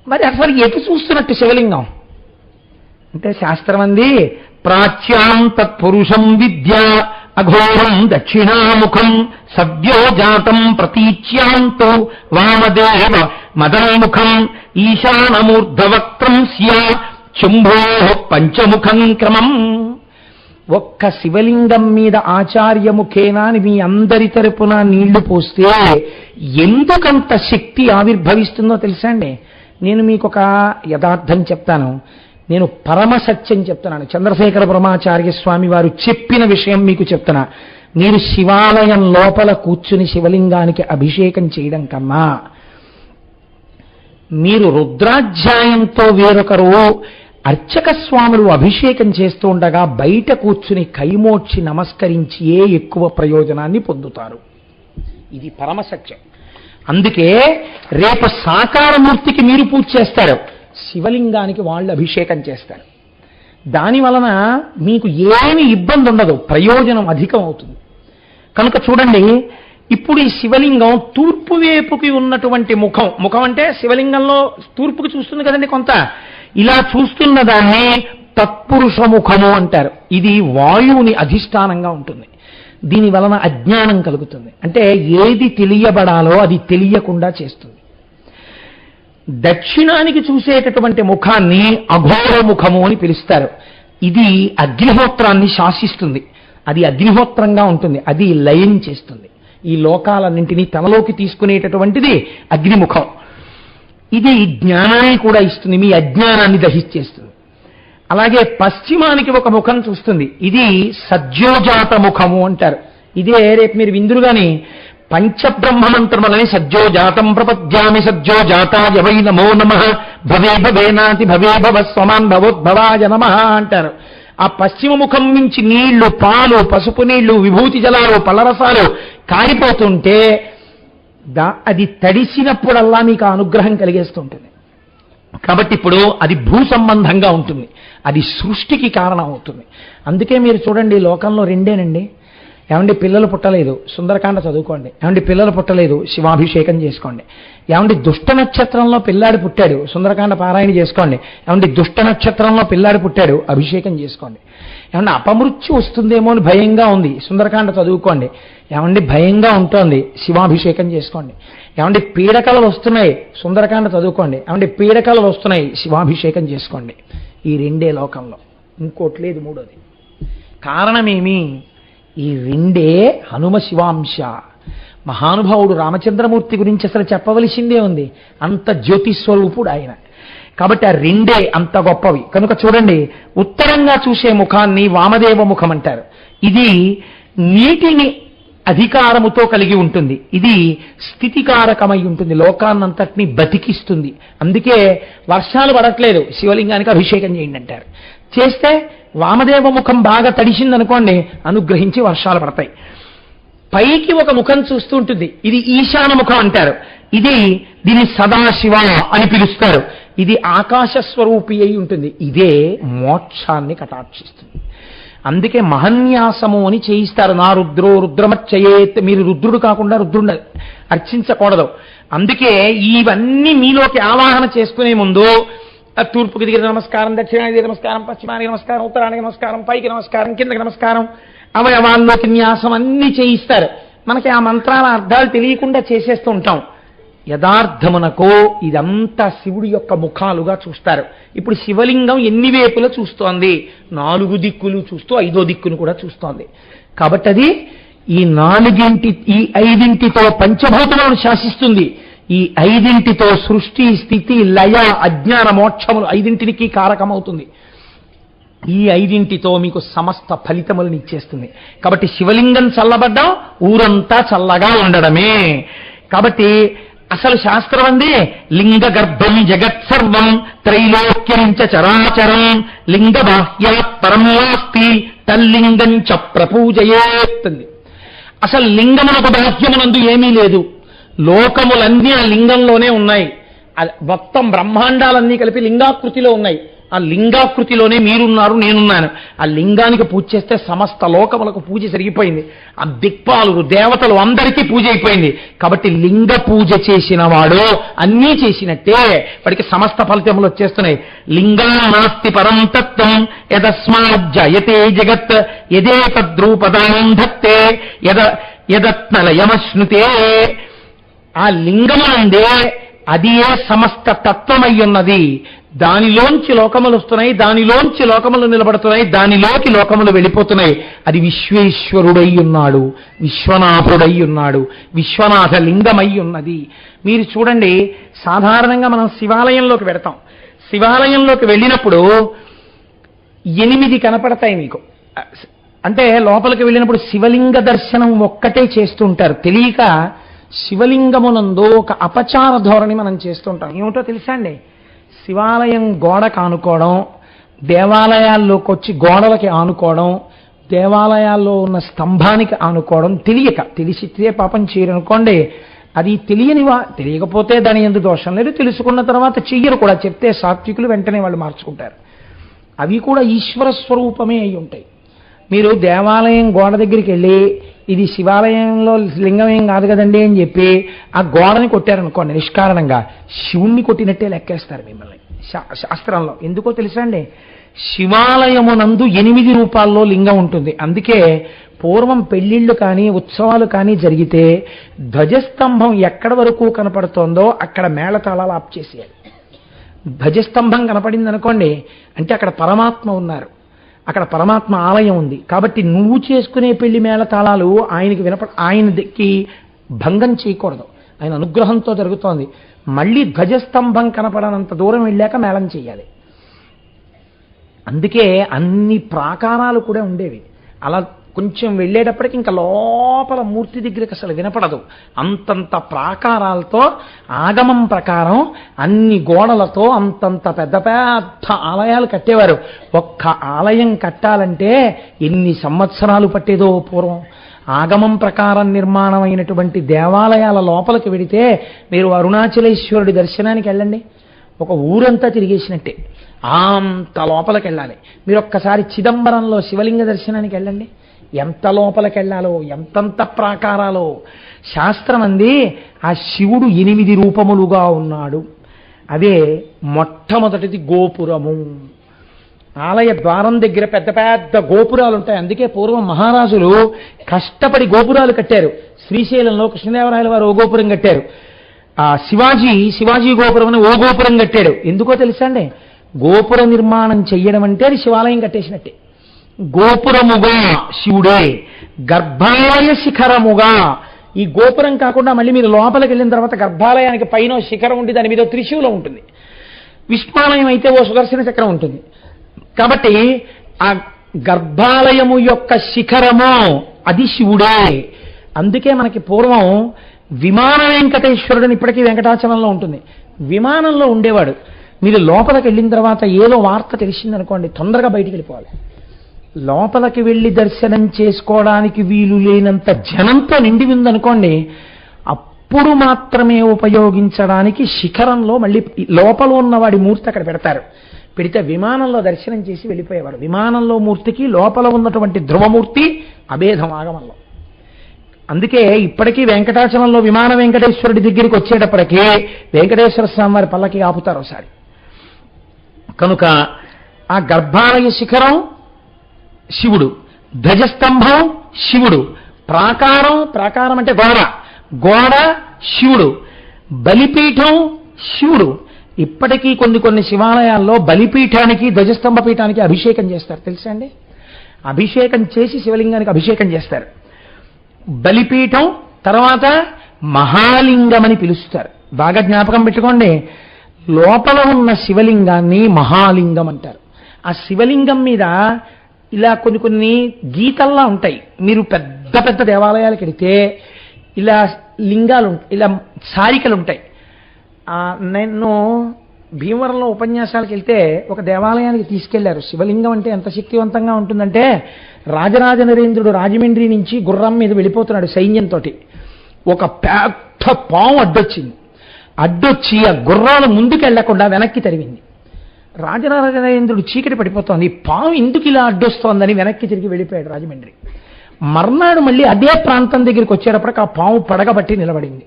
మరి అసలు ఎటు చూస్తున్నట్టు శివలింగం అంటే శాస్త్రం అంది, ప్రాచ్యాం తత్పురుషం విద్య అఘోరం దక్షిణాముఖం సద్యోజాతం ప్రతీచ్యాంతో వామదేవ మదన్ముఖం ఈశానమూర్ధవక్త్రం స్యా శంభో పంచముఖం క్రమం. ఒక్క శివలింగం మీద ఆచార్యముఖేనా అని మీ అందరి తరపున నీళ్లు పోస్తే ఎందుకంత శక్తి ఆవిర్భవిస్తుందో తెలుసా అండి? నేను మీకు ఒక యథార్థం చెప్తాను. నేను పరమ సత్యం చెప్తున్నాను. చంద్రశేఖర బ్రహ్మాచార్య స్వామి వారు చెప్పిన విషయం మీకు చెప్తున్నా. మీరు శివాలయం లోపల కూర్చుని శివలింగానికి అభిషేకం చేయడం కన్నా మీరు రుద్రాధ్యాయంతో వేరొకరు అర్చక స్వాములు అభిషేకం చేస్తూ ఉండగా బయట కూర్చుని కైమోడ్చి నమస్కరించి ఎక్కువ ప్రయోజనాన్ని పొందుతారు. ఇది పరమ సత్యం. అందుకే రేపు సాకారమూర్తికి మీరు పూజ చేస్తారు, శివలింగానికి వాళ్ళు అభిషేకం చేస్తారు. దాని వలన మీకు ఏమి ఇబ్బంది ఉండదు, ప్రయోజనం అధికం అవుతుంది. కనుక చూడండి, ఇప్పుడు ఈ శివలింగం తూర్పు వైపుకి ఉన్నటువంటి ముఖం, ముఖం అంటే శివలింగంలో తూర్పుకి చూస్తుంది కదండి కొంత, ఇలా చూస్తున్న దాన్ని తత్పురుష ముఖము అంటారు. ఇది వాయువుని అధిష్టానంగా ఉంటుంది. దీని వలన అజ్ఞానం కలుగుతుంది. అంటే ఏది తెలియబడాలో అది తెలియకుండా చేస్తుంది. దక్షిణానికి చూసేటటువంటి ముఖాన్ని అఘోర ముఖము అని పిలుస్తారు. ఇది అగ్నిహోత్రాన్ని శాసిస్తుంది. అది అగ్నిహోత్రంగా ఉంటుంది. అది లయం చేస్తుంది. ఈ లోకాలన్నింటినీ తనలోకి తీసుకునేటటువంటిది అగ్నిముఖం. ఇది జ్ఞానాన్ని కూడా ఇస్తుంది, మీ అజ్ఞానాన్ని దహించేస్తుంది. అలాగే పశ్చిమానికి ఒక ముఖం చూస్తుంది. ఇది సజ్జోజాత ముఖము అంటారు. ఇదే రేపు మీరు విందురుగాని పంచబ్రహ్మమంత్రములని సజ్జోజాతం ప్రపద్యామి సజ్జోజాతాయ వై నమో నమః భవే భవేనాతి భవే భవ స్వమాన్ భవోద్భవాయ నమః అంటారు. ఆ పశ్చిమ ముఖం నుంచి నీళ్లు, పాలు, పసుపు నీళ్లు, విభూతి జలాలు, పళ్ళరసాలు కారిపోతుంటే అది తడిసినప్పుడల్లా మీకు అనుగ్రహం కలిగేస్తుంటుంది. కాబట్టి ఇప్పుడు అది భూ సంబంధంగా ఉంటుంది, అది సృష్టికి కారణం అవుతుంది. అందుకే మీరు చూడండి, లోకంలో రెండేనండి. ఏమండి పిల్లలు పుట్టలేదు, సుందరకాండ చదువుకోండి. ఏమండి పిల్లలు పుట్టలేదు, శివాభిషేకం చేసుకోండి. ఏమండి దుష్ట నక్షత్రంలో పిల్లాడి పుట్టాడు, సుందరకాండ పారాయణ చేసుకోండి. ఏమండి దుష్ట నక్షత్రంలో పిల్లాడి పుట్టాడు, అభిషేకం చేసుకోండి. ఏమండి అపమృత్యు వస్తుందేమో అని భయంగా ఉంది, సుందరకాండ చదువుకోండి. ఏమండి భయంగా ఉంటుంది, శివాభిషేకం చేసుకోండి. ఏమండి పీడకలలు వస్తున్నాయి, సుందరకాండ చదువుకోండి. ఏమండి పీడకలలు వస్తున్నాయి, శివాభిషేకం చేసుకోండి. ఈ రెండే లోకంలో, ఇంకోటి లేదు. మూడోది కారణమేమి? ఈ రెండే హనుమ శివాంశ. మహానుభావుడు రామచంద్రమూర్తి గురించి అసలు చెప్పవలసిందే ఉంది, అంత జ్యోతిస్వరూపుడు ఆయన. కాబట్టి ఆ రెండే అంత గొప్పవి. కనుక చూడండి, ఉత్తరంగా చూసే ముఖాన్ని వామదేవ ముఖం అంటారు. ఇది నీటిని అధికారముతో కలిగి ఉంటుంది. ఇది స్థితికారకమై ఉంటుంది, లోకాన్నంతటినీ బతికిస్తుంది. అందుకే వర్షాలు పడట్లేదు, శివలింగానికి అభిషేకం చేయండి అంటారు. చేస్తే వామదేవ ముఖం బాగా తడిసిందనుకోండి, అనుగ్రహించి వర్షాలు పడతాయి. పైకి ఒక ముఖం చూస్తూ ఉంటుంది, ఇది ఈశాన ముఖం అంటారు. దీన్ని సదాశివ అని పిలుస్తారు. ఇది ఆకాశ స్వరూపి అయి ఉంటుంది. ఇదే మోక్షాన్ని కటాక్షిస్తుంది. అందుకే మహన్యాసము అని చేయిస్తారు. నా రుద్రో రుద్రమర్చయేత్, మీరు రుద్రుడు కాకుండా రుద్రుడు అర్చించకూడదు. అందుకే ఇవన్నీ మీలోకి ఆవాహన చేసుకునే ముందు తూర్పుకి దిగిన నమస్కారం, దక్షిణానికి నమస్కారం, పశ్చిమానికి నమస్కారం, ఉత్తరానికి నమస్కారం, పైకి నమస్కారం, కిందకి నమస్కారం, అవయవాల్లోకి న్యాసం అన్నీ చేయిస్తారు. మనకి ఆ మంత్రాల అర్థాలు తెలియకుండా చేసేస్తూ ఉంటాం. యథార్థమునకు ఇదంతా శివుడి యొక్క ముఖాలుగా చూస్తారు. ఇప్పుడు శివలింగం ఎన్ని వైపులా చూస్తోంది? 4 దిక్కులు చూస్తూ 5వ దిక్కును కూడా చూస్తోంది. కాబట్టి అది ఈ 5ంటితో పంచభూతములను శాసిస్తుంది. ఈ 5ంటితో సృష్టి, స్థితి, లయ, అజ్ఞాన, మోక్షములు 5ంటికి కారకమవుతుంది. ఈ 5ంటితో మీకు సమస్త ఫలితములను ఇచ్చేస్తుంది. కాబట్టి శివలింగం చల్లబడ్డం ఊరంతా చల్లగా ఉండడమే. కాబట్టి అసలు శాస్త్రం అంది లింగ గర్భం జగత్సర్వం త్రైలోక్యంచ చరాచరం లింగ బాహ్యాత్ పరం నాస్తి తల్లింగం చ ప్రపూజయేత్. అసలు లింగమునకు బాహ్యమునందు ఏమీ లేదు, లోకములన్నీ ఆ లింగంలోనే ఉన్నాయి. మొత్తం బ్రహ్మాండాలన్నీ కలిపి లింగాకృతిలో ఉన్నాయి. ఆ లింగాకృతిలోనే మీరున్నారు, నేనున్నాను. ఆ లింగానికి పూజ చేస్తే సమస్త లోకములకు పూజ జరిగిపోయింది. ఆ దిక్పాలు, దేవతలు అందరికీ పూజ అయిపోయింది. కాబట్టి లింగ పూజ చేసిన వాడు అన్నీ చేసినట్టే, వాడికి సమస్త ఫలితములు వచ్చేస్తున్నాయి. లింగా నాస్తి పరం తత్వం యదస్మాజ్జయతే జగత్ యదే తద్రూపదానం ధత్తే యదత్నలయమశ్నుతే. ఆ లింగమునందే అదే సమస్త తత్వమయ్యున్నది. దానిలోంచి లోకములు వస్తున్నాయి, దానిలోంచి లోకములు నిలబడుతున్నాయి, దానిలోకి లోకములు వెళ్ళిపోతున్నాయి. అది విశ్వేశ్వరుడై ఉన్నాడు, విశ్వనాథుడై ఉన్నాడు, విశ్వనాథ లింగమై ఉన్నది. మీరు చూడండి, సాధారణంగా మనం శివాలయంలోకి వెడతాం. శివాలయంలోకి వెళ్ళినప్పుడు 8 కనపడతాయి మీకు. అంటే లోపలికి వెళ్ళినప్పుడు శివలింగ దర్శనం ఒక్కటే చేస్తూ ఉంటారు. తెలియక శివలింగమునందు ఒక అపచార ధోరణి మనం చేస్తుంటాం. ఏమిటో తెలుసా అండి? శివాలయం గోడకు ఆనుకోవడం, దేవాలయాల్లోకి వచ్చి గోడలకి ఆనుకోవడం, దేవాలయాల్లో ఉన్న స్తంభానికి ఆనుకోవడం తెలియక, తెలిసితే పాపం చేయరనుకోండి. అది తెలియకపోతే దాని ఎందుకు దోషం లేదు, తెలుసుకున్న తర్వాత చెయ్యరు కూడా. చెప్తే సాత్వికులు వెంటనే వాళ్ళు మార్చుకుంటారు. అవి కూడా ఈశ్వర స్వరూపమే అయి ఉంటాయి. మీరు దేవాలయం గోడ దగ్గరికి వెళ్ళి ఇది శివాలయంలో లింగం ఏం కాదు కదండి అని చెప్పి ఆ గోడని కొట్టారనుకోండి, నిష్కారణంగా శివుణ్ణి కొట్టినట్టే లెక్కేస్తారు మిమ్మల్ని శాస్త్రంలో. ఎందుకో తెలుసా అండి, శివాలయమునందు 8 రూపాల్లో లింగం ఉంటుంది. అందుకే పూర్వం పెళ్లిళ్ళు కానీ ఉత్సవాలు కానీ జరిగితే ధ్వజస్తంభం ఎక్కడి వరకు కనపడుతోందో అక్కడ మేళతాళాలు ఆప్ చేసేయాలి. ధ్వజస్తంభం కనపడింది అనుకోండి అంటే అక్కడ పరమాత్మ ఉన్నారు, అక్కడ పరమాత్మ ఆలయం ఉంది. కాబట్టి నువ్వు చేసుకునే పెళ్లి మేళతాళాలు ఆయనకి ఆయనకి భంగం చేయకూడదు, ఆయన అనుగ్రహంతో జరుగుతోంది. మళ్ళీ ధ్వజస్తంభం కనపడనంత దూరం వెళ్ళాక మేళం చేయాలి. అందుకే అన్ని ప్రాకారాలు కూడా ఉండేవి. అలా కొంచెం వెళ్ళేటప్పటికి ఇంకా లోపల మూర్తి దగ్గరికి అసలు వినపడదు. అంతంత ప్రాకారాలతో ఆగమం ప్రకారం అన్ని గోడలతో అంతంత పెద్ద పెద్ద ఆలయాలు కట్టేవారు. ఒక్క ఆలయం కట్టాలంటే ఎన్ని సంవత్సరాలు పట్టేదో పూర్వం. ఆగమం ప్రకారం నిర్మాణమైనటువంటి దేవాలయాల లోపలికి వెడితే మీరు అరుణాచలేశ్వరుడి దర్శనానికి వెళ్ళండి, ఒక ఊరంతా తిరిగేసినట్టే. అంత లోపలికి వెళ్ళాలి. మీరు ఒక్కసారి చిదంబరంలో శివలింగ దర్శనానికి వెళ్ళండి, ఎంత లోపలికి వెళ్ళాలో, ఎంతంత ప్రాకారాలో. శాస్త్రం అంది ఆ శివుడు 8 రూపములుగా ఉన్నాడు. అదే మొట్టమొదటిది గోపురము. ఆలయ ద్వారం దగ్గర పెద్ద పెద్ద గోపురాలు ఉంటాయి. అందుకే పూర్వం మహారాజులు కష్టపడి గోపురాలు కట్టారు. శ్రీశైలంలో కృష్ణదేవరాయల వారు ఓ గోపురం కట్టారు. ఆ శివాజీ గోపురం అని ఓ గోపురం కట్టాడు. ఎందుకో తెలుసా అండి, గోపుర నిర్మాణం చెయ్యడం అంటే అది శివాలయం కట్టేసినట్టే. గోపురముగా శివుడే, గర్భాలయ శిఖరముగా. ఈ గోపురం కాకుండా మళ్ళీ మీరు లోపలికి వెళ్ళిన తర్వాత గర్భాలయానికి పైన శిఖరం ఉండి దాని మీద త్రిశూలం ఉంటుంది. విష్ణాలయం అయితే ఓ సుదర్శన చక్రం ఉంటుంది. కాబట్టి ఆ గర్భాలయము యొక్క శిఖరము అది శివుడే. అందుకే మనకి పూర్వం విమాన వెంకటేశ్వరుడిని ఇప్పటికీ వెంకటాచలంలో ఉంటుంది. విమానంలో ఉండేవాడు. మీరు లోపలికి వెళ్ళిన తర్వాత ఏదో వార్త తెలిసిందనుకోండి, తొందరగా బయటికి వెళ్ళిపోవాలి. లోపలికి వెళ్ళి దర్శనం చేసుకోవడానికి వీలు లేనంత జనంతో నిండి ఉందనుకోండి, అప్పుడు మాత్రమే ఉపయోగించడానికి శిఖరంలో మళ్ళీ లోపల ఉన్నవాడి మూర్తి అక్కడ పెడతారు. పెడితే విమానంలో దర్శనం చేసి వెళ్ళిపోయేవారు. విమానంలో మూర్తికి లోపల ఉన్నటువంటి ధ్రువమూర్తి అభేదం ఆగమంలో. అందుకే ఇప్పటికీ వెంకటాచలంలో విమాన వెంకటేశ్వరుడి దగ్గరికి వచ్చేటప్పటికీ వెంకటేశ్వర స్వామి వారి పల్లకి ఆపుతారు ఒకసారి. కనుక ఆ గర్భాలయ శిఖరం శివుడు, ధ్వజస్తంభం శివుడు, ప్రాకారం అంటే గోడ శివుడు, బలిపీఠం శివుడు. ఇప్పటికీ కొన్ని శివాలయాల్లో బలిపీఠానికి ధ్వజస్తంభ పీఠానికి అభిషేకం చేస్తారు తెలుసా అండి. అభిషేకం చేసి శివలింగానికి అభిషేకం చేస్తారు. బలిపీఠం తర్వాత మహాలింగం అని పిలుస్తారు. బాగా జ్ఞాపకం పెట్టుకోండి, లోపల ఉన్న శివలింగాన్ని మహాలింగం అంటారు. ఆ శివలింగం మీద ఇలా కొన్ని గీతల్లా ఉంటాయి. మీరు పెద్ద పెద్ద దేవాలయాలకు వెళితే ఇలా లింగాలు, ఇలా సారికలు ఉంటాయి. నేను భీమవరంలో ఉపన్యాసాలకు వెళ్తే ఒక దేవాలయానికి తీసుకెళ్లారు. శివలింగం అంటే ఎంత శక్తివంతంగా ఉంటుందంటే, రాజరాజ నరేంద్రుడు రాజమండ్రి నుంచి గుర్రం మీద వెళ్ళిపోతున్నాడు సైన్యంతో. ఒక పెద్ద పాము అడ్డొచ్చి ఆ గుర్రాలు ముందుకు వెళ్లకుండా వెనక్కి తరివింది. రాజరాజ నరేంద్రుడు చీకటి పడిపోతోంది, పాము ఎందుకు ఇలా అడ్డొస్తోందని వెనక్కి తిరిగి వెళ్ళిపోయాడు రాజమండ్రి. మర్నాడు మళ్ళీ అదే ప్రాంతం దగ్గరికి వచ్చేటప్పటికి ఆ పాము పడగబట్టి నిలబడింది.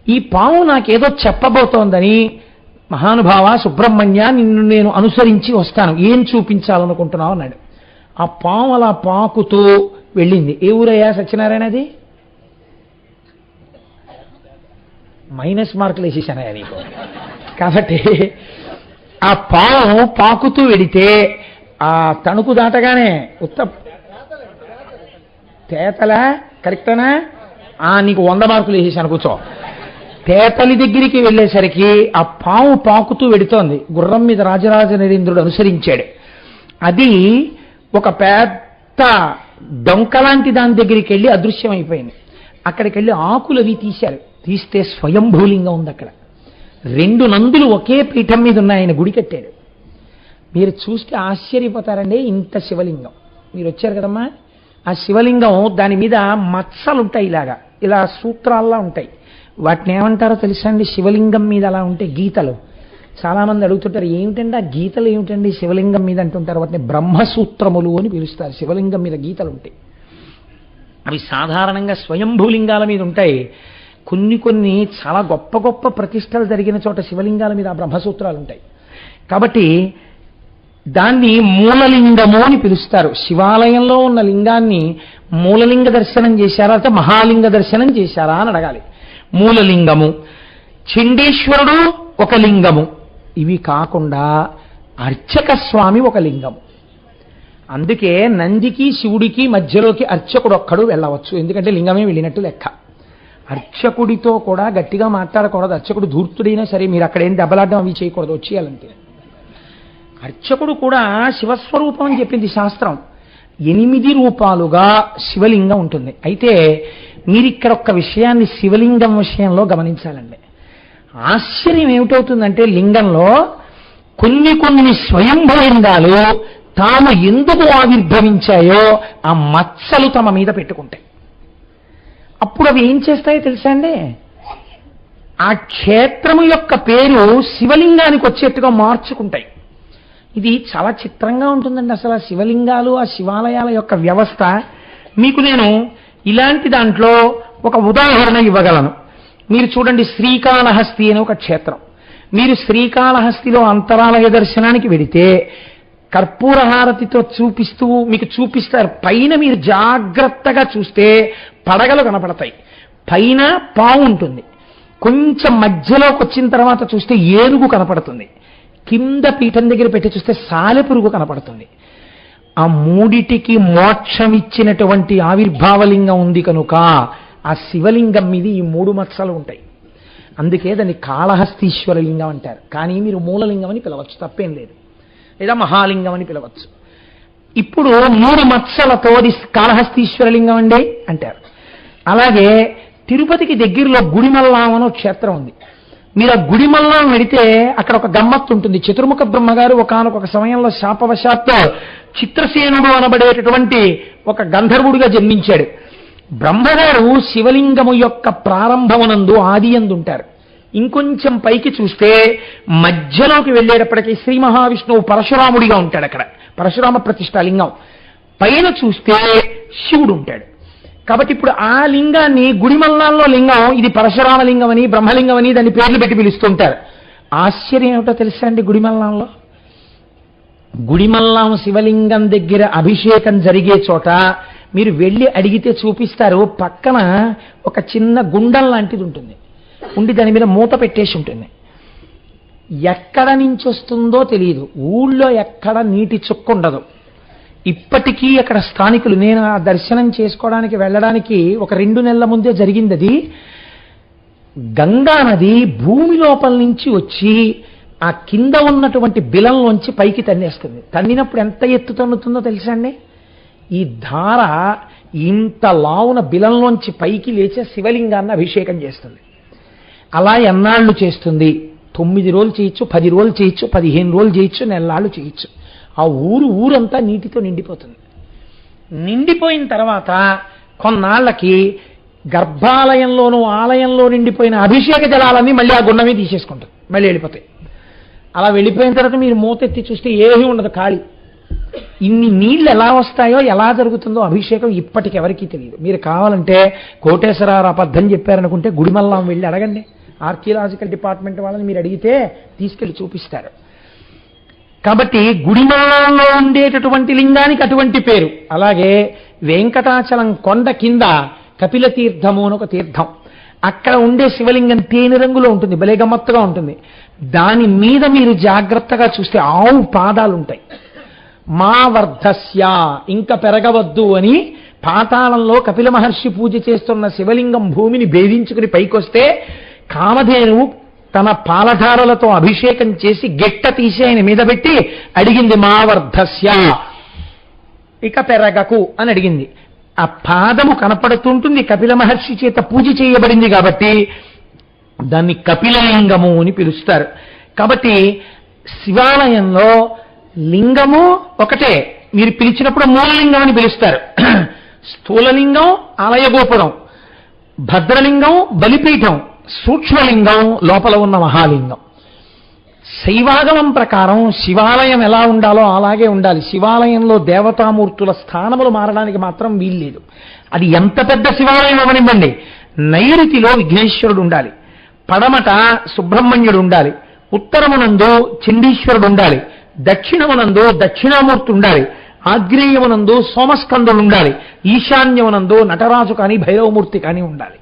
ఈ పాము నాకేదో చెప్పబోతోందని, మహానుభావ సుబ్రహ్మణ్య నిన్ను నేను అనుసరించి వస్తాను, ఏం చూపించాలనుకుంటున్నావు అన్నాడు. ఆ పాము అలా పాకుతూ వెళ్ళింది. ఏ ఊరయ్యా సత్యనారాయణది? మైనస్ మార్కులు వేసేసానయ్యా నీకు. కాబట్టి ఆ పాము పాకుతూ వెడితే ఆ తణుకు దాటగానే తేతల కరెక్టనా? నీకు 100 మార్కులు వేసేసాను, కూర్చో. తేతలి దగ్గరికి వెళ్ళేసరికి ఆ పాము పాకుతూ వెడుతోంది. గుర్రం మీద రాజరాజ నరేంద్రుడు అనుసరించాడు. అది ఒక పెద్ద డొంకలాంటి దాని దగ్గరికి వెళ్ళి అదృశ్యమైపోయింది. అక్కడికి వెళ్ళి ఆకులు అవి తీశారు. తీస్తే స్వయంభూలింగం ఉంది అక్కడ. 2 నందులు ఒకే పీఠం మీద ఉన్నాయి. ఆయన గుడి కట్టాడు. మీరు చూస్తే ఆశ్చర్యపోతారండి. ఇంత శివలింగం మీరు వచ్చారు కదమ్మా, ఆ శివలింగం దాని మీద మచ్చలు ఉంటాయి, ఇలా సూత్రాల్లా ఉంటాయి. వాటిని ఏమంటారో తెలుసా అండి? శివలింగం మీద అలా ఉంటే గీతలు, చాలామంది అడుగుతుంటారు, ఏమిటండి ఆ గీతలు ఏమిటండి శివలింగం మీద అంటుంటారు. వాటిని బ్రహ్మసూత్రములు అని పిలుస్తారు. శివలింగం మీద గీతలు ఉంటాయి. అవి సాధారణంగా స్వయంభూలింగాల మీద ఉంటాయి. కొన్ని చాలా గొప్ప గొప్ప ప్రతిష్టలు జరిగిన చోట శివలింగాల మీద ఆ బ్రహ్మసూత్రాలు ఉంటాయి. కాబట్టి దాన్ని మూలలింగము అని పిలుస్తారు. శివాలయంలో ఉన్న లింగాన్ని మూలలింగ దర్శనం చేశారా అంటే మహాలింగ దర్శనం చేశారా అని అడగాలి. మూలలింగము, చండీశ్వరుడు ఒక లింగము, ఇవి కాకుండా అర్చక స్వామి ఒక లింగము. అందుకే నందికి శివుడికి మధ్యలోకి అర్చకుడు ఒక్కడు వెళ్ళవచ్చు, ఎందుకంటే లింగమే వెళ్ళినట్టు లెక్క. అర్చకుడితో కూడా గట్టిగా మాట్లాడకూడదు. అర్చకుడు ధూర్తుడైనా సరే మీరు అక్కడ ఏం దెబ్బలాడడం అవి చేయకూడదు, వచ్చేయాలంటే. అర్చకుడు కూడా శివస్వరూపం అని చెప్పింది శాస్త్రం. 8 రూపాలుగా శివలింగం ఉంటుంది. అయితే మీరు ఇక్కడ ఒక్క విషయాన్ని శివలింగం విషయంలో గమనించాలండి. ఆశ్చర్యం ఏమిటవుతుందంటే లింగంలో కొన్ని స్వయంభలింగాలు తాము ఎందుకు ఆవిర్భవించాయో ఆ మచ్చలు తమ మీద పెట్టుకుంటాయి. అప్పుడు అవి ఏం చేస్తాయో తెలుసా అండి? ఆ క్షేత్రము యొక్క పేరు శివలింగానికి వచ్చేట్టుగా మార్చుకుంటాయి. ఇది చాలా చిత్రంగా ఉంటుందండి. అసలు ఆ శివలింగాలు, ఆ శివాలయాల యొక్క వ్యవస్థ మీకు నేను ఇలాంటి దాంట్లో ఒక ఉదాహరణ ఇవ్వగలను. మీరు చూడండి, శ్రీకాళహస్తి అనే ఒక క్షేత్రం. మీరు శ్రీకాళహస్తిలో అంతరాలయ దర్శనానికి వెడితే కర్పూర హారతితో మీకు చూపిస్తారు. పైన మీరు జాగ్రత్తగా చూస్తే పడగలు కనపడతాయి, పైన పావు ఉంటుంది. కొంచెం మధ్యలోకి వచ్చిన తర్వాత చూస్తే ఏనుగు కనపడుతుంది, కింద పీఠం దగ్గర పెట్టి చూస్తే సాలెపురుగు కనపడుతుంది. ఆ మూడిటికి మోక్షం ఇచ్చినటువంటి ఆవిర్భావలింగం ఉంది కనుక ఆ శివలింగం మీద ఈ 3 మచ్చలు ఉంటాయి. అందుకే దాన్ని కాళహస్తీశ్వర లింగం అంటారు. కానీ మీరు మూలలింగం అని పిలవచ్చు, తప్పేం లేదు, లేదా మహాలింగం అని పిలవచ్చు. ఇప్పుడు 3 మచ్చలతో కాళహస్తీశ్వర లింగం అండి అంటారు. అలాగే తిరుపతికి దగ్గరలో గుడిమల్లాం అని ఒక క్షేత్రం ఉంది. మీరు ఆ గుడిమల్లాం వెడితే అక్కడ ఒక గమ్మత్తు ఉంటుంది. చతుర్ముఖ బ్రహ్మగారు ఒకానొక సమయంలో శాపవశాత్తు చిత్రసేనుడు అనబడేటటువంటి ఒక గంధర్వుడిగా జన్మించాడు. బ్రహ్మగారు శివలింగము యొక్క ప్రారంభమునందు ఆదియందు ఉంటారు. ఇంకొంచెం పైకి చూస్తే మధ్యలోకి వెళ్ళేటప్పటికీ శ్రీ మహావిష్ణువు పరశురాముడిగా ఉంటాడు. అక్కడ పరశురామ ప్రతిష్టాలింగం. పైన చూస్తే శివుడు ఉంటాడు. కాబట్టి ఇప్పుడు ఆ లింగాన్ని గుడిమల్లాంలో లింగం ఇది పరశురామ లింగం అని, బ్రహ్మలింగం అని దాన్ని పేర్లు పెట్టి పిలుస్తుంటారు. ఆశ్చర్యం ఏమిటో తెలుసా అండి? గుడిమల్లాం శివలింగం దగ్గర అభిషేకం జరిగే చోట మీరు వెళ్ళి అడిగితే చూపిస్తారు. పక్కన ఒక చిన్న గుండం లాంటిది ఉంటుంది, ఉండి దాని మీద మూత పెట్టేసి ఉంటుంది. ఎక్కడ నుంచి వస్తుందో తెలియదు, ఊళ్ళో ఎక్కడ నీటి చుక్క ఉండదు. ఇప్పటికీ అక్కడ స్థానికులు, నేను ఆ దర్శనం చేసుకోవడానికి వెళ్ళడానికి ఒక 2 నెలల ముందే జరిగింది. అది గంగా నది భూమి లోపల నుంచి వచ్చి ఆ కింద ఉన్నటువంటి బిలంలోంచి పైకి తన్నేస్తుంది. తన్నినప్పుడు ఎంత ఎత్తు తన్నుతుందో తెలుసా అండి? ఈ ధార ఇంత లావున బిలంలోంచి పైకి లేచే శివలింగాన్ని అభిషేకం చేస్తుంది. అలా ఎన్నాళ్ళు చేస్తుంది? 9 రోజులు చేయొచ్చు, 10 రోజులు చేయొచ్చు, 15 రోజులు చేయొచ్చు, నెలలాళ్ళు చేయొచ్చు. ఆ ఊరంతా నీటితో నిండిపోతుంది. నిండిపోయిన తర్వాత కొన్నాళ్ళకి గర్భాలయంలోనూ ఆలయంలో నిండిపోయిన అభిషేక జలాలన్నీ మళ్ళీ ఆ గుండమే తీసేసుకుంటుంది, మళ్ళీ వెళ్ళిపోతాయి. అలా వెళ్ళిపోయిన తర్వాత మీరు మూతెత్తి చూస్తే ఏమీ ఉండదు, ఖాళీ. ఇన్ని నీళ్లు ఎలా వస్తాయో, ఎలా జరుగుతుందో అభిషేకం ఇప్పటికి ఎవరికీ తెలియదు. మీరు కావాలంటే కోటేశ్వరరావు అబద్ధం చెప్పారనుకుంటే గుడిమల్లాం వెళ్ళి అడగండి. ఆర్కియలాజికల్ డిపార్ట్మెంట్ వాళ్ళని మీరు అడిగితే తీసుకెళ్లి చూపిస్తారు. కాబట్టి గుడిమల్లాంలో ఉండేటటువంటి లింగానికి అటువంటి పేరు. అలాగే వెంకటాచలం కొండ కింద కపిల తీర్థము అని ఒక తీర్థం, అక్కడ ఉండే శివలింగం తేనె రంగులో ఉంటుంది, భలే గమ్మత్తుగా ఉంటుంది. దాని మీద మీరు జాగ్రత్తగా చూస్తే ఆవు పాదాలు ఉంటాయి. మా వర్ధస్య, ఇంకా పెరగవద్దు అని పాతాళంలో కపిల మహర్షి పూజ చేస్తున్న శివలింగం భూమిని భేదించుకుని పైకొస్తే కామధేనువు తన పాలధారలతో అభిషేకం చేసి గెట్ట తీసి ఆయన మీద పెట్టి అడిగింది, మా వర్ధస్య, ఇక పెరగకు అని అడిగింది. ఆ పాదము కనపడుతుంటుంది, కపిల మహర్షి చేత పూజ చేయబడింది కాబట్టి దాన్ని కపిలలింగము అని పిలుస్తారు. కాబట్టి శివాలయంలో లింగము ఒకటే, మీరు పిలిచినప్పుడు మూలలింగం అని పిలుస్తారు. స్థూలలింగం ఆలయగోపురం, భద్రలింగం బలిపీఠం, సూక్ష్మలింగం లోపల ఉన్న మహాలింగం. శైవాగమం ప్రకారం శివాలయం ఎలా ఉండాలో అలాగే ఉండాలి. శివాలయంలో దేవతామూర్తుల స్థానములు మారడానికి మాత్రం వీల్లేదు. అది ఎంత పెద్ద శివాలయం అవనివ్వండి, నైరుతిలో విఘ్నేశ్వరుడు ఉండాలి, పడమట సుబ్రహ్మణ్యుడు ఉండాలి, ఉత్తరమునందు చండీశ్వరుడు ఉండాలి, దక్షిణమునందు దక్షిణామూర్తి ఉండాలి, ఆగ్నేయమునందు సోమస్కందుడు ఉండాలి, ఈశాన్యమునందు నటరాజు కానీ భైరవమూర్తి కానీ ఉండాలి.